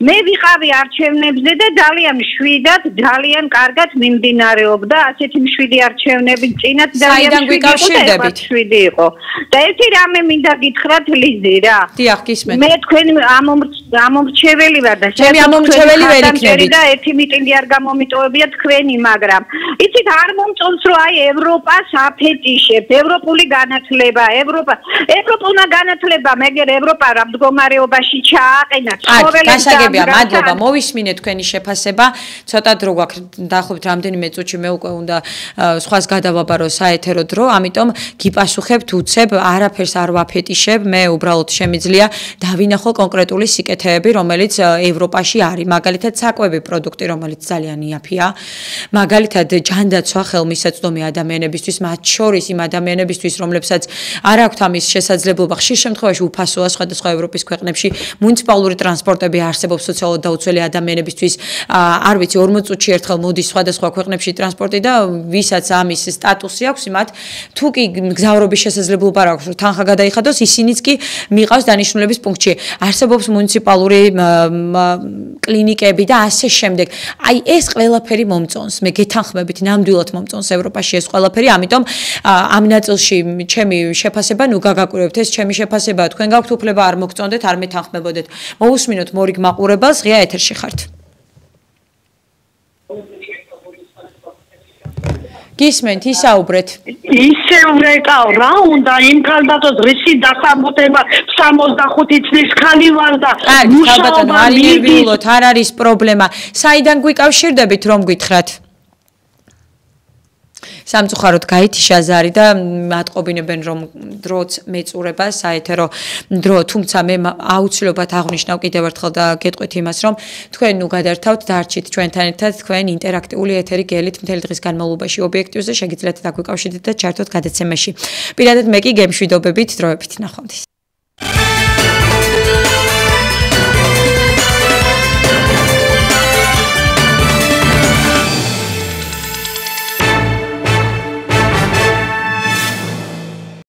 მე ვიყავი არჩევნებზე და ძალიან შვიდად, ძალიან კარგად მიმდინარეობდა. ასეთი მშვიდი არჩევნები წინათ ძალიან შვიდი იყო. და ერთი რამე მინდა გითხრათ ლიზი რა. დიახ, გისმენთ. მე თქვენ ამომრჩეველი ვარ და ჩემი ამომრჩეველი ვერ იქნებით. და ერთი მიტინგი არ გამომიტოვებია თქვენი, მაგრამ იცით არ მომწონს რომ აი ევროპას აფეტიშებთ, ევროპული განათლება, ევროპულმა განათლება, მეგერ ევროპა რა მდგომარეობაში ჩააყენა ცხოველებს. მადლობა, მოვისმინეთ თქვენი შეფასება. ცოტა დრო გვაქვს, დაახლოებით რამდენიმე წუთში მე უკვე უნდა სხვას გადავაბარო საეთერო დრო, ამიტომ გიპასუხებთ უცებ, არაფერს არ ვაფეტიშებ, მე უბრალოდ შემიძლია დავინახო კონკრეტული სიკეთეები, რომელიც ევროპაში არის. მაგალითად, საკვები პროდუქტი, რომელიც ძალიან იაფია. მაგალითად, ჯანდაცვა ხელმისაწვდომი ადამიანებისთვის, მათ შორის იმ ადამიანებისთვის, რომლებსაც არ აქვთ ამის შესაძლებლობა, ხშირ შემთხვევაში უფასოა სხვადასხვა ევროპის ქვეყნებში, მუნიციპალური ტრანსპორტები არსებობს სოციალურად დაუცველი ადამიანებისთვის, არ ვიცი 40 წუთში ერთხელ მოდის სხვადასხვა ქვეყნებში ტრანსპორტი და ვისაც ამის სტატუსი აქვს, მათ თუ კი მგზავრობის შესაძლებლობა არ აქვს, თანხა გადაიხადოს, ისინიც კი მიყავს დანიშნულების პუნქტში. არსებობს მუნიციპალური კლინიკები და ასე შემდეგ. აი ეს ყველაფერი მომწონს. მე გეთანხმებით, ნამდვილად მომწონს ევროპაში ეს ყველაფერი, ამიტომ ამ ნაწილში ჩემი შეფასება ნუ გაგაკვირვებთ, ეს ჩემი შეფასებაა, თქვენ გაქვთ უფლება არ მოგწონდეთ, არ მეთანხმებოდეთ. მოусმინოთ მორიგ მაყურებელს, ღია ეთერში ხართ. გისმენთ, ისაუბრეთ. ისე ვრეკავ, რა უნდა იმ ქალბატონს რისი დასაბუთება 65 წლის ხალი ვარ და მუშაობა არ ნერვიულოთ, არ არის პრობლემა. საიდან გვიკავშირდებით, რომ გითხრათ? სამწუხაროდ გაითიშა ზარი და მატყობინებენ რომ დროც მეწურება საეთერო დრო, თუმცა მე აუცილებლად აღვნიშნავ კიდევ ერთხელ და გეტყვით იმას, რომ თქვენ ნუ გადართავთ დარჩით ჩვენთან ერთად, თქვენ ინტერაქტიული ეთერი გელით მთელი დღის განმავლობაში ობიექტივზე შეგიძლიათ დაგვიკავშირდეთ და ჩართოთ გადაცემაში. პირადად მე კი გემშვიდობებით დროებით ნახვამდის.